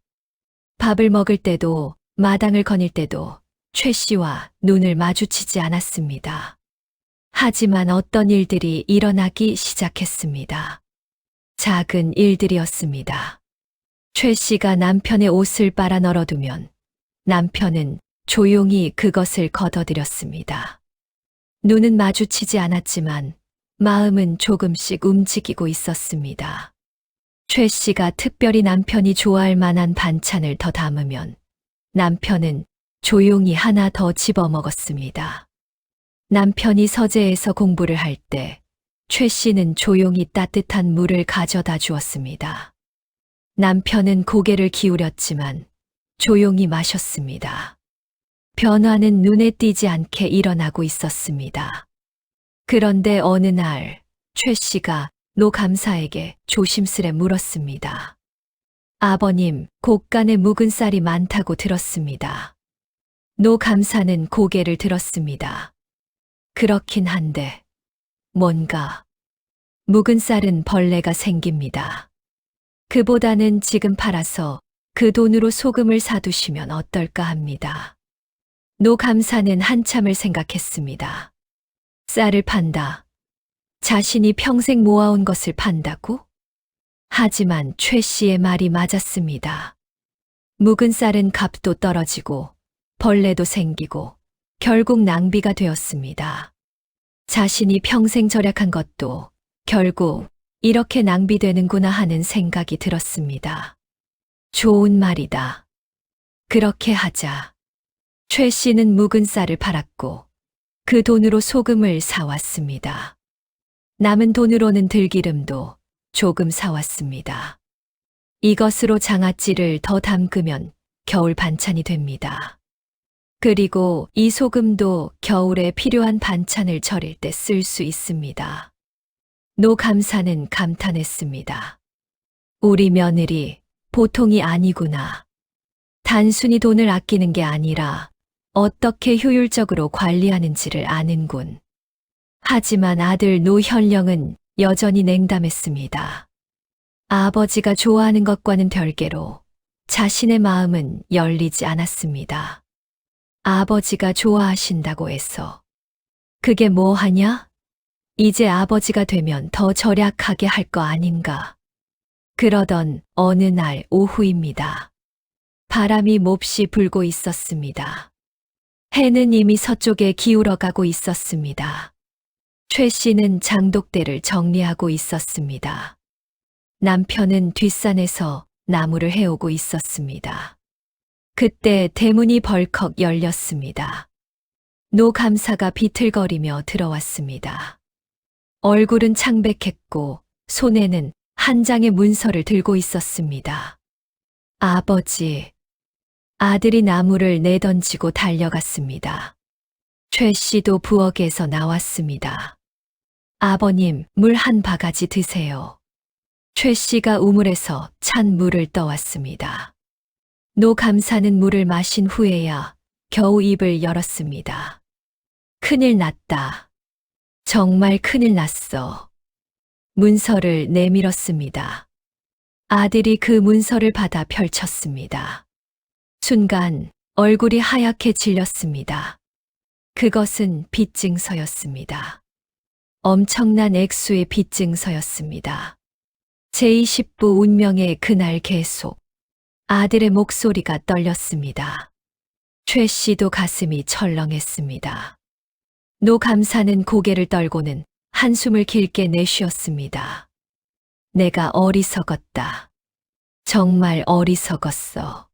밥을 먹을 때도 마당을 거닐 때도 최 씨와 눈을 마주치지 않았습니다. 하지만 어떤 일들이 일어나기 시작했습니다. 작은 일들이었습니다. 최 씨가 남편의 옷을 빨아 널어두면 남편은 조용히 그것을 걷어들였습니다. 눈은 마주치지 않았지만 마음은 조금씩 움직이고 있었습니다. 최 씨가 특별히 남편이 좋아할 만한 반찬을 더 담으면 남편은 조용히 하나 더 집어먹었습니다. 남편이 서재에서 공부를 할 때 최 씨는 조용히 따뜻한 물을 가져다 주었습니다. 남편은 고개를 기울였지만 조용히 마셨습니다. 변화는 눈에 띄지 않게 일어나고 있었습니다. 그런데 어느 날 최 씨가 노 감사에게 조심스레 물었습니다. 아버님, 곳간에 묵은 쌀이 많다고 들었습니다. 노 감사는 고개를 들었습니다. 그렇긴 한데 뭔가 묵은 쌀은 벌레가 생깁니다. 그보다는 지금 팔아서 그 돈으로 소금을 사두시면 어떨까 합니다. 노 감사는 한참을 생각했습니다. 쌀을 판다. 자신이 평생 모아온 것을 판다고? 하지만 최 씨의 말이 맞았습니다. 묵은 쌀은 값도 떨어지고 벌레도 생기고 결국 낭비가 되었습니다. 자신이 평생 절약한 것도 결국 이렇게 낭비되는구나 하는 생각이 들었습니다. 좋은 말이다. 그렇게 하자. 최 씨는 묵은 쌀을 팔았고 그 돈으로 소금을 사왔습니다. 남은 돈으로는 들기름도 조금 사왔습니다. 이것으로 장아찌를 더 담그면 겨울 반찬이 됩니다. 그리고 이 소금도 겨울에 필요한 반찬을 절일 때 쓸 수 있습니다. 노 감사는 감탄했습니다. 우리 며느리 보통이 아니구나. 단순히 돈을 아끼는 게 아니라 어떻게 효율적으로 관리하는지를 아는군. 하지만 아들 노현령은 여전히 냉담했습니다. 아버지가 좋아하는 것과는 별개로 자신의 마음은 열리지 않았습니다. 아버지가 좋아하신다고 해서 그게 뭐 하냐? 이제 아버지가 되면 더 절약하게 할 거 아닌가? 그러던 어느 날 오후입니다. 바람이 몹시 불고 있었습니다. 해는 이미 서쪽에 기울어 가고 있었습니다. 최 씨는 장독대를 정리하고 있었습니다. 남편은 뒷산에서 나무를 해오고 있었습니다. 그때 대문이 벌컥 열렸습니다. 노 감사가 비틀거리며 들어왔습니다. 얼굴은 창백했고 손에는 한 장의 문서를 들고 있었습니다. 아버지. 아들이 나무를 내던지고 달려갔습니다. 최 씨도 부엌에서 나왔습니다. 아버님, 물 한 바가지 드세요. 최 씨가 우물에서 찬 물을 떠왔습니다. 노 감사는 물을 마신 후에야 겨우 입을 열었습니다. 큰일 났다. 정말 큰일 났어. 문서를 내밀었습니다. 아들이 그 문서를 받아 펼쳤습니다. 순간 얼굴이 하얗게 질렸습니다. 그것은 빚증서였습니다. 엄청난 액수의 빚증서였습니다. 제20부 운명의 그날 계속. 아들의 목소리가 떨렸습니다. 최 씨도 가슴이 철렁했습니다. 노 감사는 고개를 떨고는 한숨을 길게 내쉬었습니다. 내가 어리석었다. 정말 어리석었어.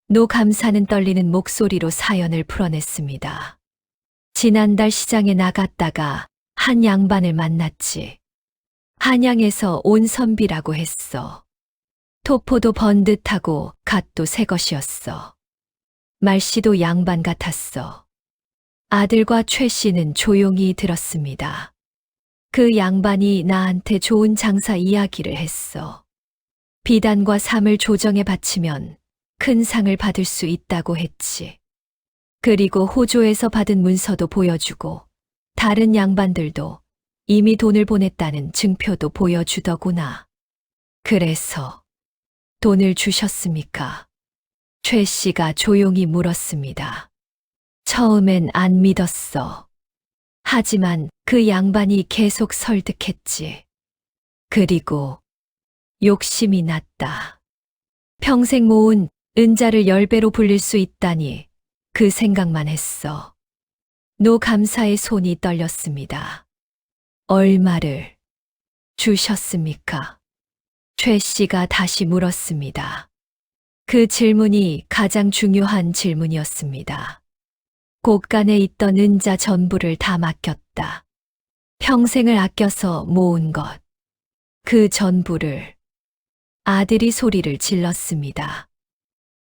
노 감사는 떨리는 목소리로 사연을 풀어냈습니다. 지난달 시장에 나갔다가 한 양반을 만났지. 한양에서 온 선비라고 했어. 토포도 번듯하고 갓도 새 것이었어. 말씨도 양반 같았어. 아들과 최 씨는 조용히 들었습니다. 그 양반이 나한테 좋은 장사 이야기를 했어. 비단과 삶을 조정에 바치면 큰 상을 받을 수 있다고 했지. 그리고 호조에서 받은 문서도 보여주고 다른 양반들도 이미 돈을 보냈다는 증표도 보여주더구나. 그래서 돈을 주셨습니까? 최 씨가 조용히 물었습니다. 처음엔 안 믿었어. 하지만 그 양반이 계속 설득했지. 그리고 욕심이 났다. 평생 모은 은자를 10배로 불릴 수 있다니 그 생각만 했어. 노 감사의 손이 떨렸습니다. 얼마를 주셨습니까? 최 씨가 다시 물었습니다. 그 질문이 가장 중요한 질문이었습니다. 곳간에 있던 은자 전부를 다 맡겼다. 평생을 아껴서 모은 것. 그 전부를. 아들이 소리를 질렀습니다.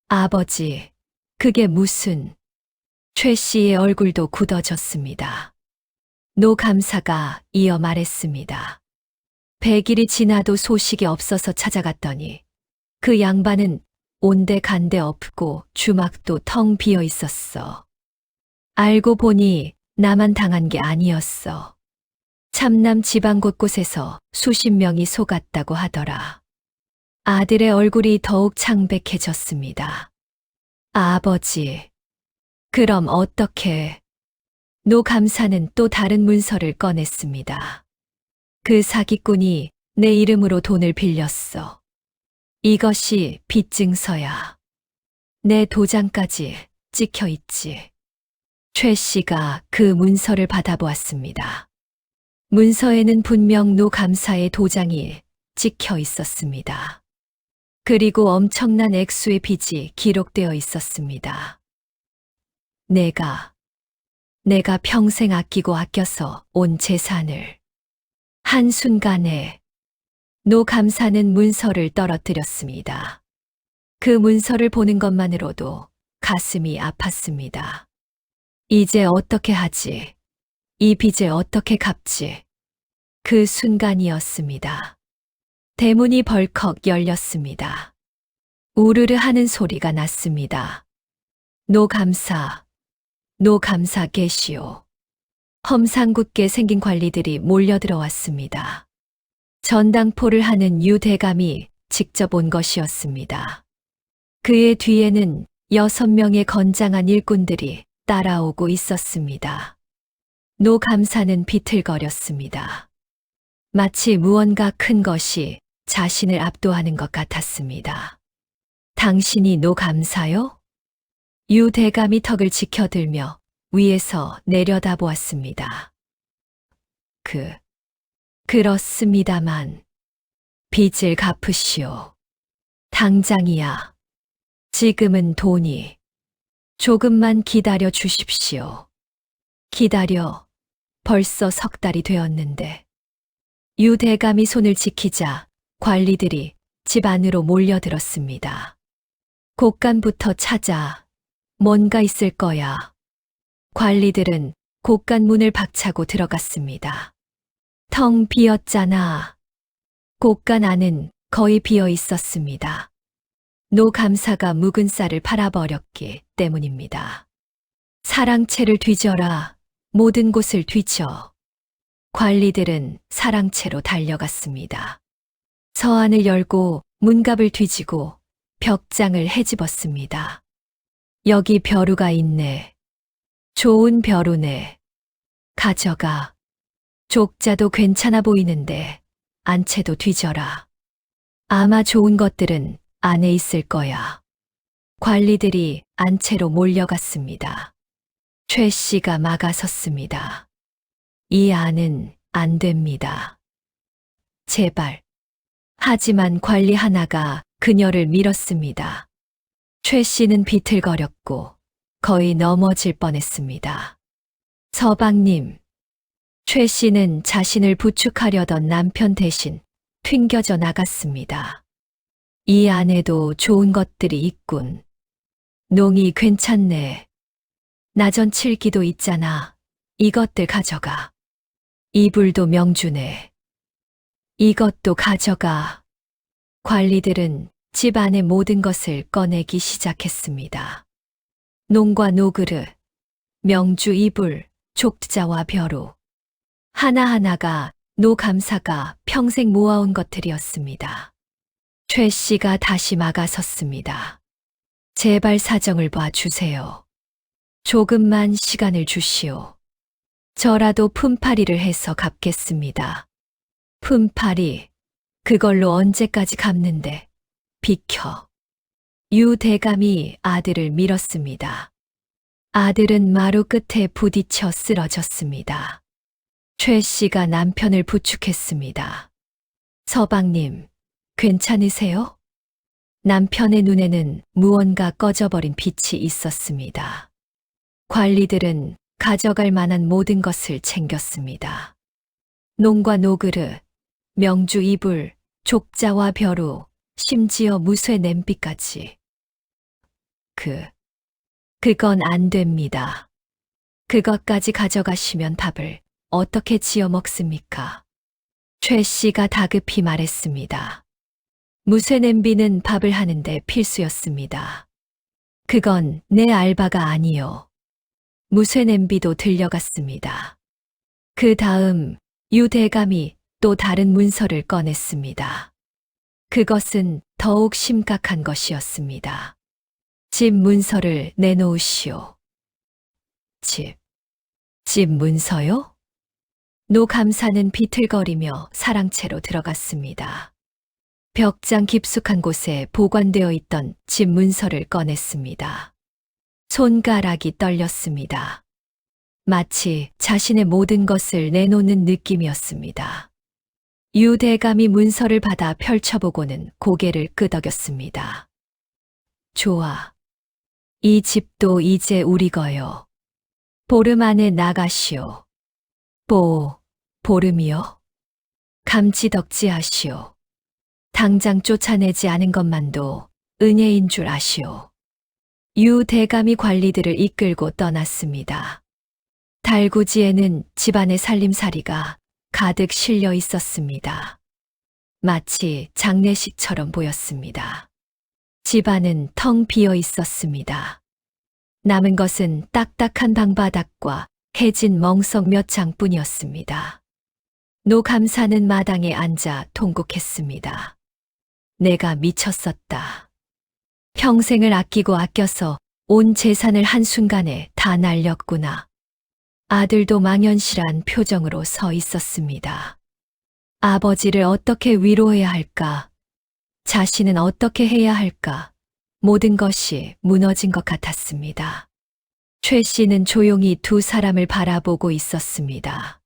아버지, 그게 무슨... 최 씨의 얼굴도 굳어졌습니다. 노 감사가 이어 말했습니다. 100일이 지나도 소식이 없어서 찾아갔더니 그 양반은 온데 간데 없고 주막도 텅 비어 있었어. 알고 보니 나만 당한 게 아니었어. 참남 지방 곳곳에서 수십 명이 속았다고 하더라. 아들의 얼굴이 더욱 창백해졌습니다. 아버지, 그럼 어떻게... 노 감사는 또 다른 문서를 꺼냈습니다. 그 사기꾼이 내 이름으로 돈을 빌렸어. 이것이 빚증서야. 내 도장까지 찍혀 있지. 최 씨가 그 문서를 받아보았습니다. 문서에는 분명 노 감사의 도장이 찍혀 있었습니다. 그리고 엄청난 액수의 빚이 기록되어 있었습니다. 내가 평생 아끼고 아껴서 온 재산을. 한순간에 노 감사는 문서를 떨어뜨렸습니다. 그 문서를 보는 것만으로도 가슴이 아팠습니다. 이제 어떻게 하지? 이 빚을 어떻게 갚지? 그 순간이었습니다. 대문이 벌컥 열렸습니다. 우르르 하는 소리가 났습니다. 노 감사 계시오. 험상궂게 생긴 관리들이 몰려들어왔습니다. 전당포를 하는 유 대감이 직접 온 것이었습니다. 그의 뒤에는 6명의 건장한 일꾼들이 따라오고 있었습니다. 노 감사는 비틀거렸습니다. 마치 무언가 큰 것이 자신을 압도하는 것 같았습니다. 당신이 노 감사요? 유 대감이 턱을 지켜들며 위에서 내려다보았습니다. 그렇습니다만 빚을 갚으시오. 당장이야. 지금은 돈이. 조금만 기다려 주십시오. 기다려. 벌써 3달이 되었는데. 유 대감이 손을 지키자 관리들이 집 안으로 몰려들었습니다. 곳간부터 찾아. 뭔가 있을 거야. 관리들은 곳간 문을 박차고 들어갔습니다. 텅 비었잖아. 곳간 안은 거의 비어 있었습니다. 노 감사가 묵은 쌀을 팔아버렸기 때문입니다. 사랑채를 뒤져라. 모든 곳을 뒤져. 관리들은 사랑채로 달려갔습니다. 서안을 열고 문갑을 뒤지고 벽장을 헤집었습니다. 여기 벼루가 있네. 좋은 벼루네. 가져가. 족자도 괜찮아 보이는데 안채도 뒤져라. 아마 좋은 것들은 안에 있을 거야. 관리들이 안채로 몰려갔습니다. 최 씨가 막아섰습니다. 이 안은 안 됩니다. 제발. 하지만 관리 하나가 그녀를 밀었습니다. 최 씨는 비틀거렸고 거의 넘어질 뻔했습니다. 서방님. 최 씨는 자신을 부축하려던 남편 대신 튕겨져 나갔습니다. 이 안에도 좋은 것들이 있군. 농이 괜찮네. 나전 칠기도 있잖아. 이것들 가져가. 이불도 명주네. 이것도 가져가. 관리들은 집 안의 모든 것을 꺼내기 시작했습니다. 농과 노그릇, 명주 이불, 족자와 벼루. 하나하나가 노 감사가 평생 모아온 것들이었습니다. 최 씨가 다시 막아섰습니다. 제발 사정을 봐주세요. 조금만 시간을 주시오. 저라도 품팔이를 해서 갚겠습니다. 품팔이, 그걸로 언제까지 갚는데? 비켜. 유 대감이 아들을 밀었습니다. 아들은 마루 끝에 부딪혀 쓰러졌습니다. 최 씨가 남편을 부축했습니다. 서방님, 괜찮으세요? 남편의 눈에는 무언가 꺼져버린 빛이 있었습니다. 관리들은 가져갈 만한 모든 것을 챙겼습니다. 농과 노그릇, 명주 이불, 족자와 벼루, 심지어 무쇠 냄비까지. 그건 안 됩니다. 그것까지 가져가시면 밥을 어떻게 지어 먹습니까? 최 씨가 다급히 말했습니다. 무쇠 냄비는 밥을 하는데 필수였습니다. 그건 내 알바가 아니요. 무쇠 냄비도 들려갔습니다. 그 다음 유 대감이 또 다른 문서를 꺼냈습니다. 그것은 더욱 심각한 것이었습니다. 집 문서를 내놓으시오. 집 문서요? 노 감사는 비틀거리며 사랑채로 들어갔습니다. 벽장 깊숙한 곳에 보관되어 있던 집 문서를 꺼냈습니다. 손가락이 떨렸습니다. 마치 자신의 모든 것을 내놓는 느낌이었습니다. 유 대감이 문서를 받아 펼쳐보고는 고개를 끄덕였습니다. 좋아. 이 집도 이제 우리 거요. 보름 안에 나가시오. 보름이요? 감지덕지하시오. 당장 쫓아내지 않은 것만도 은혜인 줄 아시오. 유 대감이 관리들을 이끌고 떠났습니다. 달구지에는 집안의 살림살이가 가득 실려 있었습니다. 마치 장례식처럼 보였습니다. 집안은 텅 비어 있었습니다. 남은 것은 딱딱한 방바닥과 해진 멍석 몇 장뿐이었습니다. 노 감사는 마당에 앉아 통곡했습니다. 내가 미쳤었다. 평생을 아끼고 아껴서 온 재산을 한순간에 다 날렸구나. 아들도 망연실한 표정으로 서 있었습니다. 아버지를 어떻게 위로해야 할까? 자신은 어떻게 해야 할까? 모든 것이 무너진 것 같았습니다. 최 씨는 조용히 두 사람을 바라보고 있었습니다.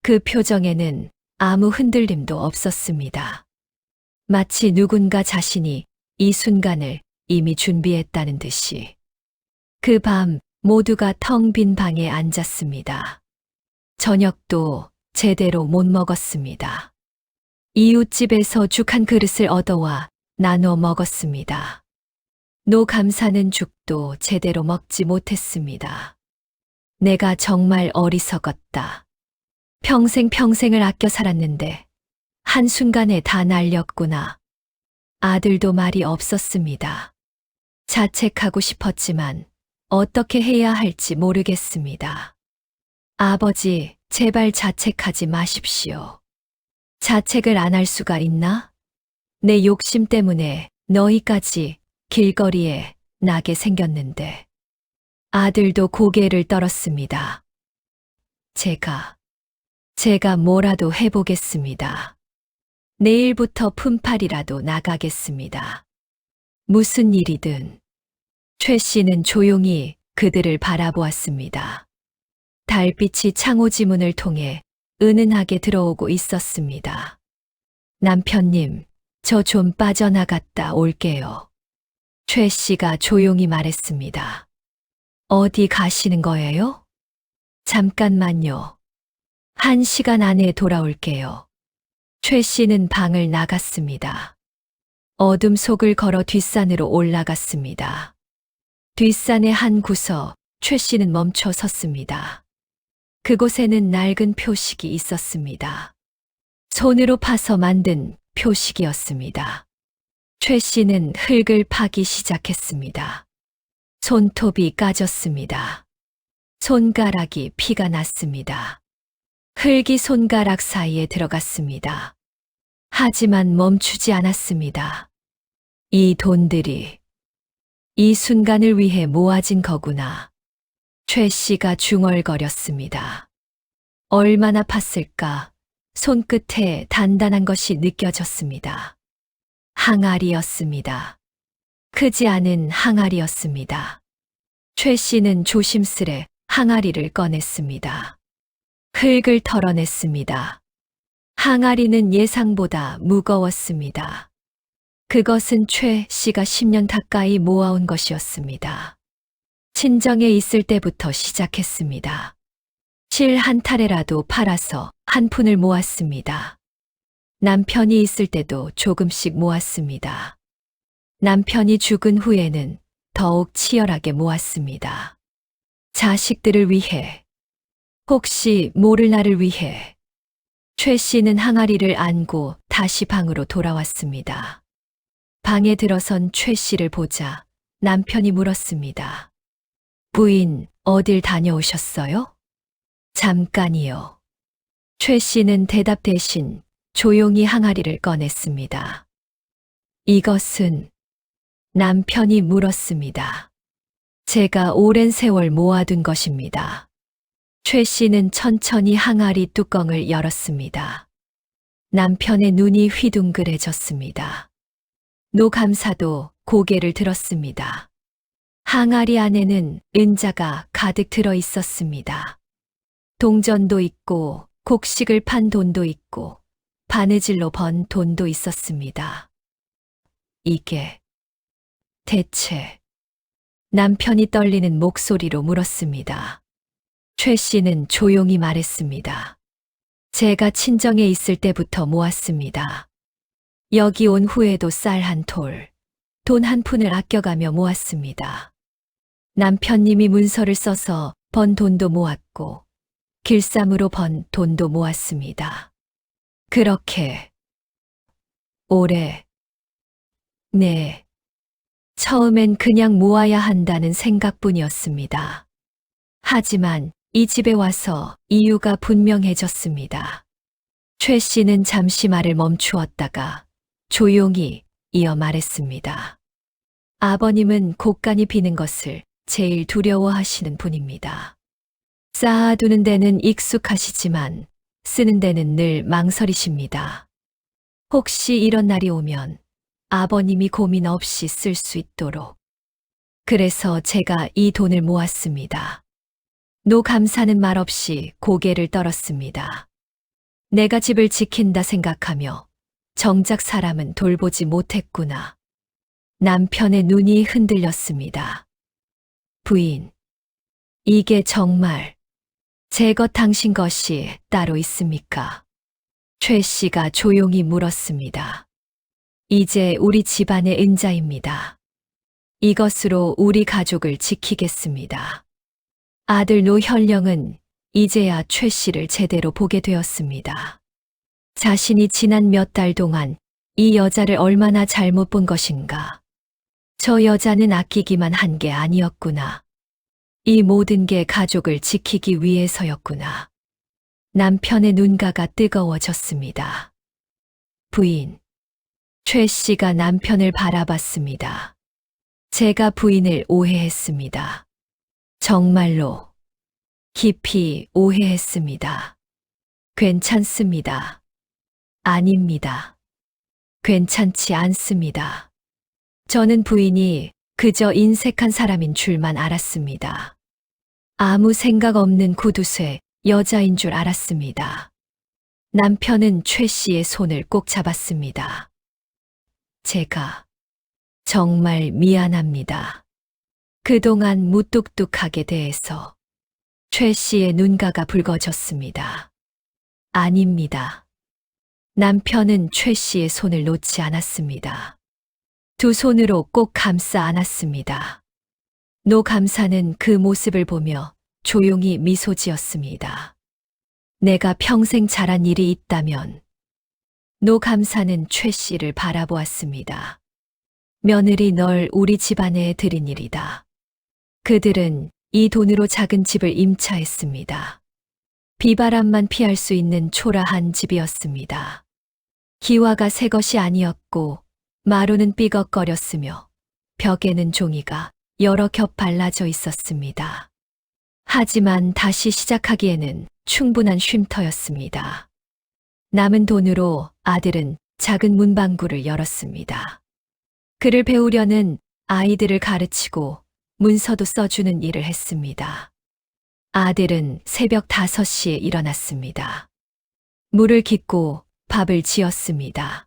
그 표정에는 아무 흔들림도 없었습니다. 마치 누군가 자신이 이 순간을 이미 준비했다는 듯이. 그 밤 모두가 텅 빈 방에 앉았습니다. 저녁도 제대로 못 먹었습니다. 이웃집에서 죽 한 그릇을 얻어와 나눠 먹었습니다. 노 감사는 죽도 제대로 먹지 못했습니다. 내가 정말 어리석었다. 평생을 아껴 살았는데 한순간에 다 날렸구나. 아들도 말이 없었습니다. 자책하고 싶었지만 어떻게 해야 할지 모르겠습니다. 아버지, 제발 자책하지 마십시오. 자책을 안 할 수가 있나? 내 욕심 때문에 너희까지 길거리에 나게 생겼는데. 아들도 고개를 떨었습니다. 제가 뭐라도 해보겠습니다. 내일부터 품팔이라도 나가겠습니다. 무슨 일이든. 최 씨는 조용히 그들을 바라보았습니다. 달빛이 창호지 문을 통해 은은하게 들어오고 있었습니다. 남편님, 저 좀 빠져나갔다 올게요. 최 씨가 조용히 말했습니다. 어디 가시는 거예요? 잠깐만요. 1시간 안에 돌아올게요. 최 씨는 방을 나갔습니다. 어둠 속을 걸어 뒷산으로 올라갔습니다. 뒷산의 한 구석, 최 씨는 멈춰 섰습니다. 그곳에는 낡은 표식이 있었습니다. 손으로 파서 만든 표식이었습니다. 최 씨는 흙을 파기 시작했습니다. 손톱이 까졌습니다. 손가락이 피가 났습니다. 흙이 손가락 사이에 들어갔습니다. 하지만 멈추지 않았습니다. 이 돈들이 이 순간을 위해 모아진 거구나. 최 씨가 중얼거렸습니다. 얼마나 팠을까? 손끝에 단단한 것이 느껴졌습니다. 항아리였습니다. 크지 않은 항아리였습니다. 최 씨는 조심스레 항아리를 꺼냈습니다. 흙을 털어냈습니다. 항아리는 예상보다 무거웠습니다. 그것은 최 씨가 10년 가까이 모아온 것이었습니다. 친정에 있을 때부터 시작했습니다. 실 한 타래라도 팔아서 한 푼을 모았습니다. 남편이 있을 때도 조금씩 모았습니다. 남편이 죽은 후에는 더욱 치열하게 모았습니다. 자식들을 위해, 혹시 모를 나를 위해. 최 씨는 항아리를 안고 다시 방으로 돌아왔습니다. 방에 들어선 최 씨를 보자 남편이 물었습니다. 부인, 어딜 다녀오셨어요? 잠깐이요. 최 씨는 대답 대신 조용히 항아리를 꺼냈습니다. 이것은? 남편이 물었습니다. 제가 오랜 세월 모아둔 것입니다. 최 씨는 천천히 항아리 뚜껑을 열었습니다. 남편의 눈이 휘둥그레졌습니다. 노 감사도 고개를 들었습니다. 항아리 안에는 은자가 가득 들어 있었습니다. 동전도 있고 곡식을 판 돈도 있고 바느질로 번 돈도 있었습니다. 이게 대체? 남편이 떨리는 목소리로 물었습니다. 최 씨는 조용히 말했습니다. 제가 친정에 있을 때부터 모았습니다. 여기 온 후에도 쌀 한 톨, 돈 한 푼을 아껴가며 모았습니다. 남편님이 문서를 써서 번 돈도 모았고 길쌈으로 번 돈도 모았습니다. 그렇게 오래. 네. 처음엔 그냥 모아야 한다는 생각뿐이었습니다. 하지만 이 집에 와서 이유가 분명해졌습니다. 최 씨는 잠시 말을 멈추었다가 조용히 이어 말했습니다. 아버님은 곳간이 비는 것을 제일 두려워하시는 분입니다. 쌓아두는 데는 익숙하시지만 쓰는 데는 늘 망설이십니다. 혹시 이런 날이 오면 아버님이 고민 없이 쓸 수 있도록. 그래서 제가 이 돈을 모았습니다. 노 감사는 말없이 고개를 떨었습니다. 내가 집을 지킨다 생각하며 정작 사람은 돌보지 못했구나. 남편의 눈이 흔들렸습니다. 부인, 이게 정말 제 것 당신 것이 따로 있습니까? 최 씨가 조용히 물었습니다. 이제 우리 집안의 은자입니다. 이것으로 우리 가족을 지키겠습니다. 아들 노현령은 이제야 최 씨를 제대로 보게 되었습니다. 자신이 지난 몇 달 동안 이 여자를 얼마나 잘못 본 것인가. 저 여자는 아끼기만 한 게 아니었구나. 이 모든 게 가족을 지키기 위해서였구나. 남편의 눈가가 뜨거워졌습니다. 부인. 최 씨가 남편을 바라봤습니다. 제가 부인을 오해했습니다. 정말로 깊이 오해했습니다. 괜찮습니다. 아닙니다. 괜찮지 않습니다. 저는 부인이 그저 인색한 사람인 줄만 알았습니다. 아무 생각 없는 구두쇠 여자인 줄 알았습니다. 남편은 최 씨의 손을 꼭 잡았습니다. 제가 정말 미안합니다. 그동안 무뚝뚝하게 대해서. 최 씨의 눈가가 붉어졌습니다. 아닙니다. 남편은 최 씨의 손을 놓지 않았습니다. 두 손으로 꼭 감싸 안았습니다. 노 감사는 그 모습을 보며 조용히 미소 지었습니다. 내가 평생 잘한 일이 있다면. 노 감사는 최 씨를 바라보았습니다. 며느리 널 우리 집안에 들인 일이다. 그들은 이 돈으로 작은 집을 임차했습니다. 비바람만 피할 수 있는 초라한 집이었습니다. 기와가 새 것이 아니었고 마루는 삐걱거렸으며 벽에는 종이가 여러 겹 발라져 있었습니다. 하지만 다시 시작하기에는 충분한 쉼터였습니다. 남은 돈으로 아들은 작은 문방구를 열었습니다. 글을 배우려는 아이들을 가르치고 문서도 써주는 일을 했습니다. 아들은 새벽 5시에 일어났습니다. 물을 깃고 밥을 지었습니다.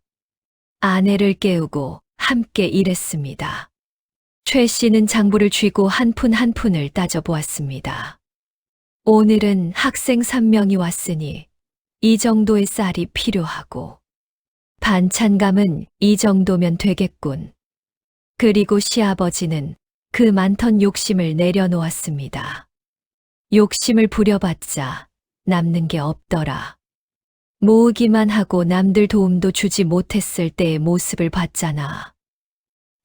아내를 깨우고 함께 일했습니다. 최 씨는 장부를 쥐고 한 푼 한 푼을 따져보았습니다. 오늘은 학생 3명이 왔으니 이 정도의 쌀이 필요하고 반찬감은 이 정도면 되겠군. 그리고 시아버지는 그 많던 욕심을 내려놓았습니다. 욕심을 부려봤자 남는 게 없더라. 모으기만 하고 남들 도움도 주지 못했을 때의 모습을 봤잖아.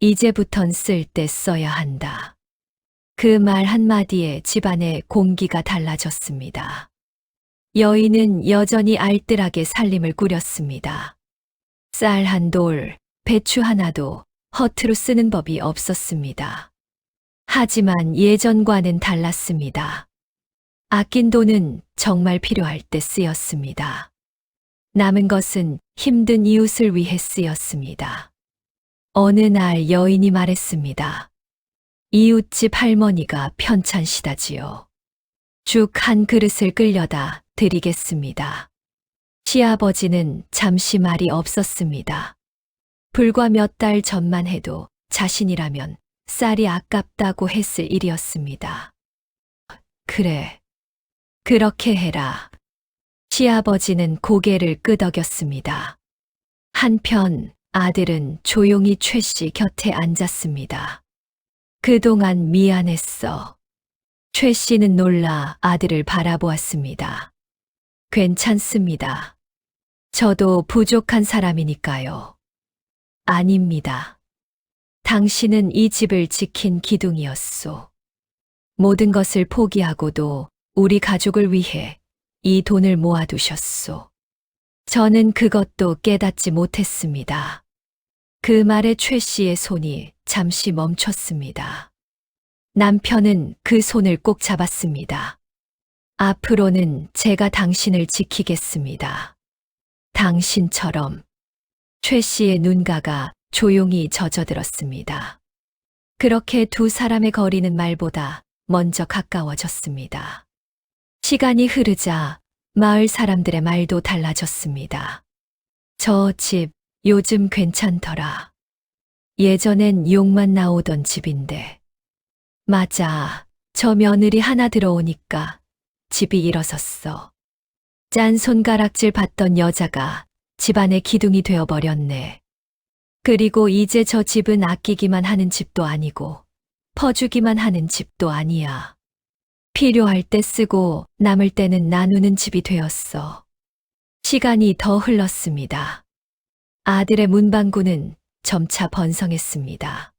이제부턴 쓸 때 써야 한다. 그 말 한마디에 집안의 공기가 달라졌습니다. 여인은 여전히 알뜰하게 살림을 꾸렸습니다. 쌀 한 돌, 배추 하나도 허투루 쓰는 법이 없었습니다. 하지만 예전과는 달랐습니다. 아낀 돈은 정말 필요할 때 쓰였습니다. 남은 것은 힘든 이웃을 위해 쓰였습니다. 어느 날 여인이 말했습니다. 이웃집 할머니가 편찮시다지요. 죽 한 그릇을 끓여다 드리겠습니다. 시아버지는 잠시 말이 없었습니다. 불과 몇 달 전만 해도 자신이라면 쌀이 아깝다고 했을 일이었습니다. 그래, 그렇게 해라. 시아버지는 고개를 끄덕였습니다. 한편 아들은 조용히 최 씨 곁에 앉았습니다. 그동안 미안했어. 최 씨는 놀라 아들을 바라보았습니다. 괜찮습니다. 저도 부족한 사람이니까요. 아닙니다. 당신은 이 집을 지킨 기둥이었소. 모든 것을 포기하고도 우리 가족을 위해 이 돈을 모아두셨소. 저는 그것도 깨닫지 못했습니다. 그 말에 최 씨의 손이 잠시 멈췄습니다. 남편은 그 손을 꼭 잡았습니다. 앞으로는 제가 당신을 지키겠습니다. 당신처럼. 최 씨의 눈가가 조용히 젖어들었습니다. 그렇게 두 사람의 거리는 말보다 먼저 가까워졌습니다. 시간이 흐르자 마을 사람들의 말도 달라졌습니다. 저 집 요즘 괜찮더라. 예전엔 욕만 나오던 집인데. 맞아. 저 며느리 하나 들어오니까 집이 일어섰어. 짠 손가락질 받던 여자가 집안의 기둥이 되어버렸네. 그리고 이제 저 집은 아끼기만 하는 집도 아니고 퍼주기만 하는 집도 아니야. 필요할 때 쓰고 남을 때는 나누는 집이 되었어. 시간이 더 흘렀습니다. 아들의 문방구는 점차 번성했습니다.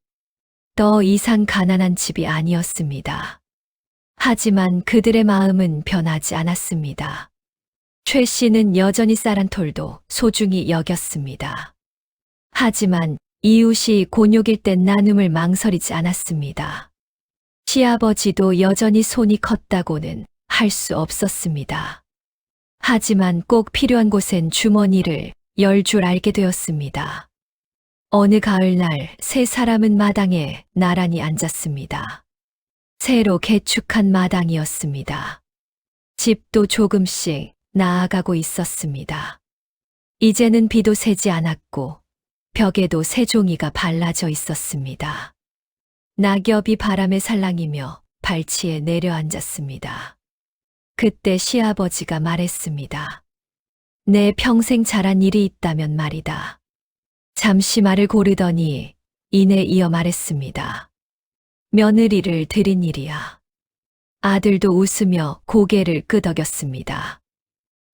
더 이상 가난한 집이 아니었습니다. 하지만 그들의 마음은 변하지 않았습니다. 최 씨는 여전히 쌀 한 톨도 소중히 여겼습니다. 하지만 이웃이 곤욕일 땐 나눔을 망설이지 않았습니다. 시아버지도 여전히 손이 컸다고는 할 수 없었습니다. 하지만 꼭 필요한 곳엔 주머니를 열 줄 알게 되었습니다. 어느 가을날 세 사람은 마당에 나란히 앉았습니다. 새로 개축한 마당이었습니다. 집도 조금씩 나아가고 있었습니다. 이제는 비도 새지 않았고 벽에도 새종이가 발라져 있었습니다. 낙엽이 바람에 살랑이며 발치에 내려앉았습니다. 그때 시아버지가 말했습니다. 내 평생 잘한 일이 있다면 말이다. 잠시 말을 고르더니 이내 이어 말했습니다. 며느리를 들인 일이야. 아들도 웃으며 고개를 끄덕였습니다.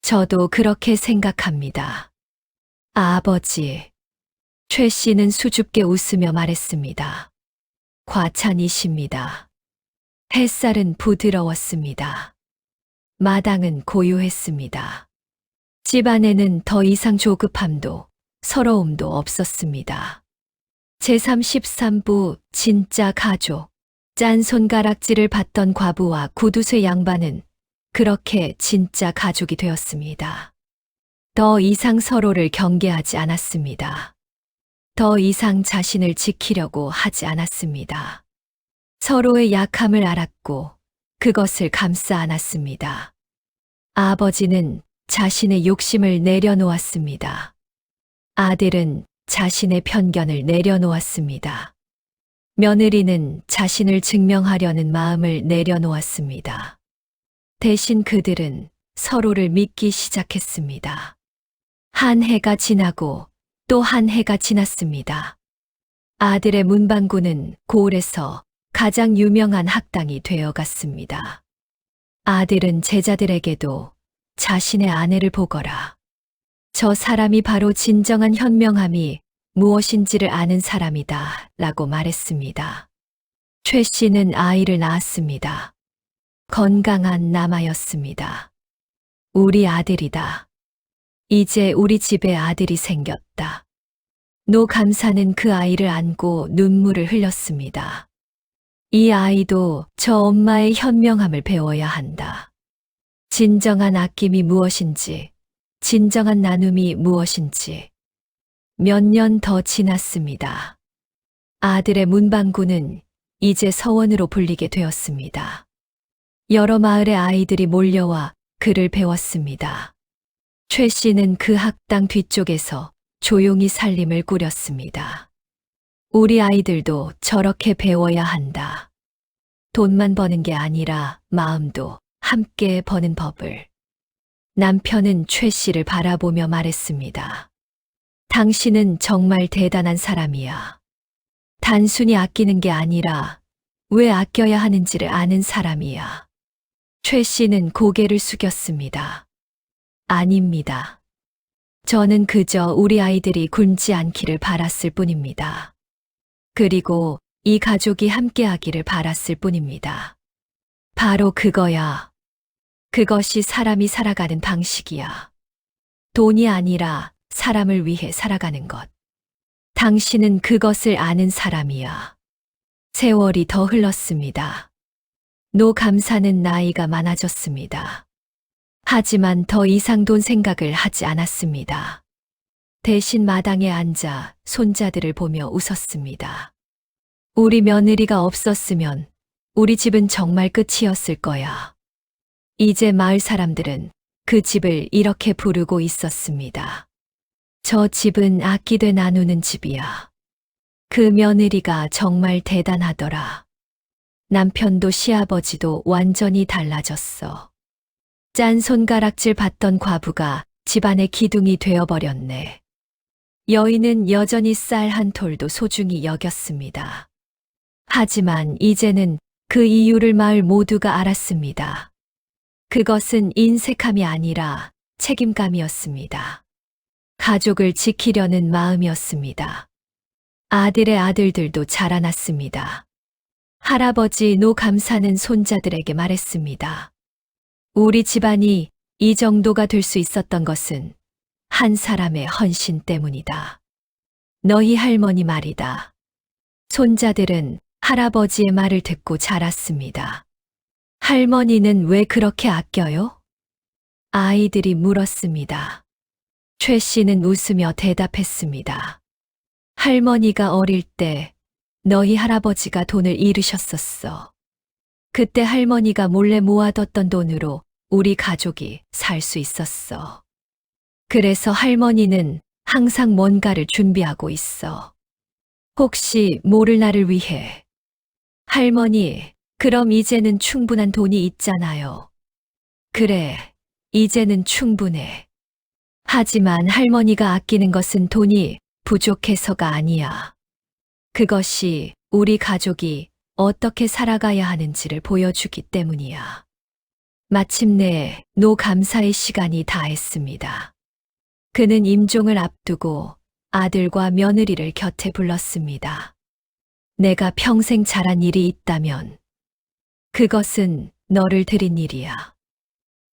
저도 그렇게 생각합니다. 아버지. 최 씨는 수줍게 웃으며 말했습니다. 과찬이십니다. 햇살은 부드러웠습니다. 마당은 고요했습니다. 집안에는 더 이상 조급함도 서러움도 없었습니다. 제33부 진짜 가족. 짠 손가락질을 받던 과부와 구두쇠 양반은 그렇게 진짜 가족이 되었습니다. 더 이상 서로를 경계하지 않았습니다. 더 이상 자신을 지키려고 하지 않았습니다. 서로의 약함을 알았고 그것을 감싸 안았습니다. 아버지는 자신의 욕심을 내려놓았습니다. 아들은 자신의 편견을 내려놓았습니다. 며느리는 자신을 증명하려는 마음을 내려놓았습니다. 대신 그들은 서로를 믿기 시작했습니다. 한 해가 지나고 또 한 해가 지났습니다. 아들의 문방구는 고을에서 가장 유명한 학당이 되어갔습니다. 아들은 제자들에게도 자신의 아내를 보거라. 저 사람이 바로 진정한 현명함이 무엇인지를 아는 사람이다 라고 말했습니다. 최 씨는 아이를 낳았습니다. 건강한 남아였습니다. 우리 아들이다. 이제 우리 집에 아들이 생겼다. 노 감사는 그 아이를 안고 눈물을 흘렸습니다. 이 아이도 저 엄마의 현명함을 배워야 한다. 진정한 아낌이 무엇인지, 진정한 나눔이 무엇인지. 몇 년 더 지났습니다. 아들의 문방구는 이제 서원으로 불리게 되었습니다. 여러 마을의 아이들이 몰려와 그를 배웠습니다. 최 씨는 그 학당 뒤쪽에서 조용히 살림을 꾸렸습니다. 우리 아이들도 저렇게 배워야 한다. 돈만 버는 게 아니라 마음도 함께 버는 법을. 남편은 최 씨를 바라보며 말했습니다. 당신은 정말 대단한 사람이야. 단순히 아끼는 게 아니라 왜 아껴야 하는지를 아는 사람이야. 최 씨는 고개를 숙였습니다. 아닙니다. 저는 그저 우리 아이들이 굶지 않기를 바랐을 뿐입니다. 그리고 이 가족이 함께하기를 바랐을 뿐입니다. 바로 그거야. 그것이 사람이 살아가는 방식이야. 돈이 아니라 사람을 위해 살아가는 것. 당신은 그것을 아는 사람이야. 세월이 더 흘렀습니다. 노 감사는 나이가 많아졌습니다. 하지만 더 이상 돈 생각을 하지 않았습니다. 대신 마당에 앉아 손자들을 보며 웃었습니다. 우리 며느리가 없었으면 우리 집은 정말 끝이었을 거야. 이제 마을 사람들은 그 집을 이렇게 부르고 있었습니다. 저 집은 아끼되 나누는 집이야. 그 며느리가 정말 대단하더라. 남편도 시아버지도 완전히 달라졌어. 짠 손가락질 받던 과부가 집안의 기둥이 되어버렸네. 여인은 여전히 쌀 한 톨도 소중히 여겼습니다. 하지만 이제는 그 이유를 마을 모두가 알았습니다. 그것은 인색함이 아니라 책임감이었습니다. 가족을 지키려는 마음이었습니다. 아들의 아들들도 자라났습니다. 할아버지 노 감사는 손자들에게 말했습니다. 우리 집안이 이 정도가 될 수 있었던 것은 한 사람의 헌신 때문이다. 너희 할머니 말이다. 손자들은 할아버지의 말을 듣고 자랐습니다. 할머니는 왜 그렇게 아껴요? 아이들이 물었습니다. 최 씨는 웃으며 대답했습니다. 할머니가 어릴 때 너희 할아버지가 돈을 잃으셨었어. 그때 할머니가 몰래 모아뒀던 돈으로 우리 가족이 살 수 있었어. 그래서 할머니는 항상 뭔가를 준비하고 있어. 혹시 모를 날을 위해. 할머니, 그럼 이제는 충분한 돈이 있잖아요. 그래, 이제는 충분해. 하지만 할머니가 아끼는 것은 돈이 부족해서가 아니야. 그것이 우리 가족이 어떻게 살아가야 하는지를 보여주기 때문이야. 마침내 노 감사의 시간이 다했습니다. 그는 임종을 앞두고 아들과 며느리를 곁에 불렀습니다. 내가 평생 잘한 일이 있다면 그것은 너를 드린 일이야.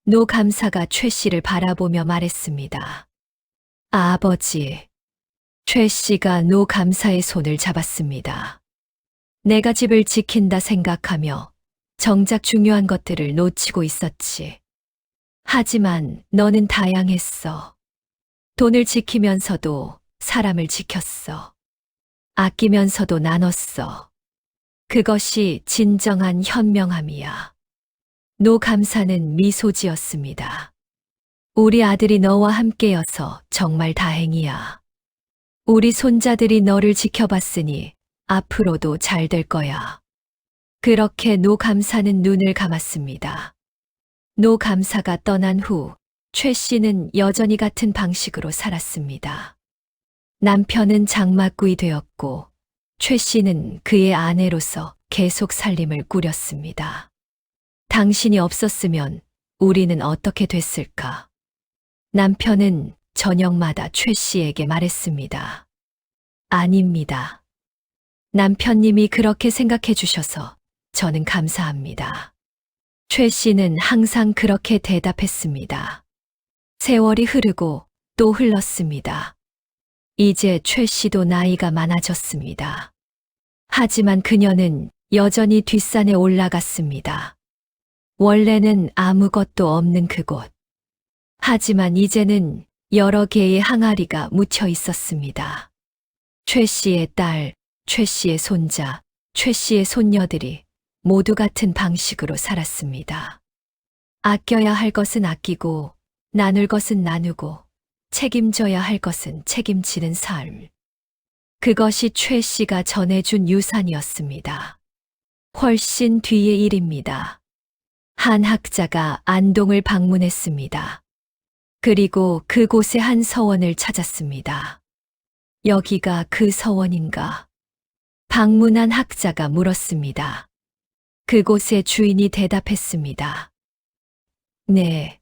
노 감사가 최 씨를 바라보며 말했습니다. 아버지. 최 씨가 노 감사의 손을 잡았습니다. 내가 집을 지킨다 생각하며 정작 중요한 것들을 놓치고 있었지. 하지만 너는 다양했어. 돈을 지키면서도 사람을 지켰어. 아끼면서도 나눴어. 그것이 진정한 현명함이야. 노 감사는 미소 지었습니다. 우리 아들이 너와 함께여서 정말 다행이야. 우리 손자들이 너를 지켜봤으니 앞으로도 잘 될 거야. 그렇게 노 감사는 눈을 감았습니다. 노 감사가 떠난 후 최 씨는 여전히 같은 방식으로 살았습니다. 남편은 장막구이 되었고 최 씨는 그의 아내로서 계속 살림을 꾸렸습니다. 당신이 없었으면 우리는 어떻게 됐을까? 남편은 저녁마다 최 씨에게 말했습니다. 아닙니다. 남편님이 그렇게 생각해 주셔서 저는 감사합니다. 최 씨는 항상 그렇게 대답했습니다. 세월이 흐르고 또 흘렀습니다. 이제 최 씨도 나이가 많아졌습니다. 하지만 그녀는 여전히 뒷산에 올라갔습니다. 원래는 아무것도 없는 그곳. 하지만 이제는 여러 개의 항아리가 묻혀 있었습니다. 최 씨의 딸, 최 씨의 손자, 최 씨의 손녀들이 모두 같은 방식으로 살았습니다. 아껴야 할 것은 아끼고, 나눌 것은 나누고, 책임져야 할 것은 책임지는 삶. 그것이 최 씨가 전해준 유산이었습니다. 훨씬 뒤의 일입니다. 한 학자가 안동을 방문했습니다. 그리고 그곳에 한 서원을 찾았습니다. 여기가 그 서원인가? 방문한 학자가 물었습니다. 그곳의 주인이 대답했습니다. 네.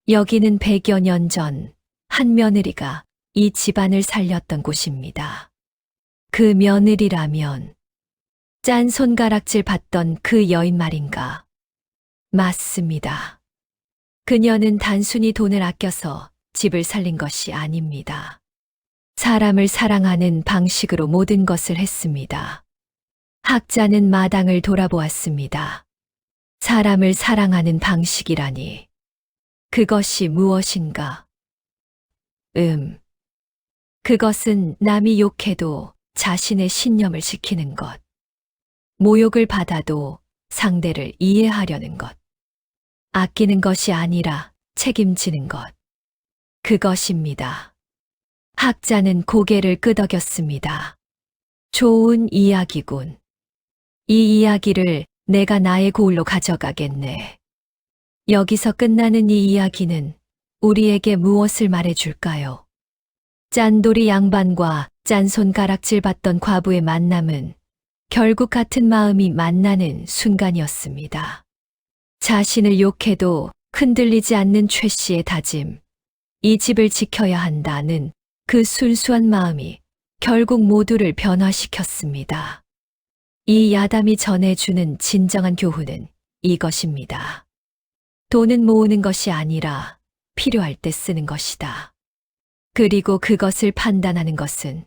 여기는 100여 년 전 한 며느리가 이 집안을 살렸던 곳입니다. 그 며느리라면 짠 손가락질 받던 그 여인 말인가? 맞습니다. 그녀는 단순히 돈을 아껴서 집을 살린 것이 아닙니다. 사람을 사랑하는 방식으로 모든 것을 했습니다. 학자는 마당을 돌아보았습니다. 사람을 사랑하는 방식이라니. 그것이 무엇인가? 그것은 남이 욕해도 자신의 신념을 지키는 것. 모욕을 받아도 상대를 이해하려는 것. 아끼는 것이 아니라 책임지는 것. 그것입니다. 학자는 고개를 끄덕였습니다. 좋은 이야기군. 이 이야기를 내가 나의 고을로 가져가겠네. 여기서 끝나는 이 이야기는 우리에게 무엇을 말해줄까요? 짠돌이 양반과 짠손가락질 받던 과부의 만남은 결국 같은 마음이 만나는 순간이었습니다. 자신을 욕해도 흔들리지 않는 최 씨의 다짐, 이 집을 지켜야 한다는 그 순수한 마음이 결국 모두를 변화시켰습니다. 이 야담이 전해주는 진정한 교훈은 이것입니다. 돈은 모으는 것이 아니라 필요할 때 쓰는 것이다. 그리고 그것을 판단하는 것은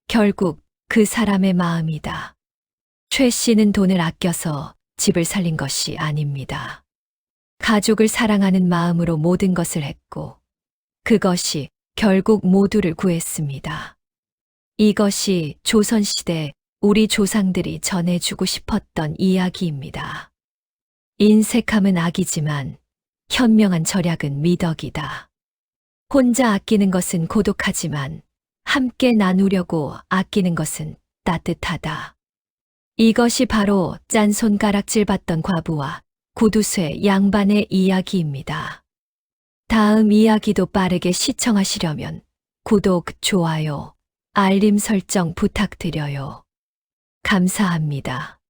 결국 그 사람의 마음이다. 최 씨는 돈을 아껴서 집을 살린 것이 아닙니다. 가족을 사랑하는 마음으로 모든 것을 했고, 그것이 결국 모두를 구했습니다. 이것이 조선시대 우리 조상들이 전해주고 싶었던 이야기입니다. 인색함은 악이지만 현명한 절약은 미덕이다. 혼자 아끼는 것은 고독하지만 함께 나누려고 아끼는 것은 따뜻하다. 이것이 바로 짠손가락질 받던 과부와 구두쇠 양반의 이야기입니다. 다음 이야기도 빠르게 시청하시려면 구독, 좋아요, 알림 설정 부탁드려요. 감사합니다.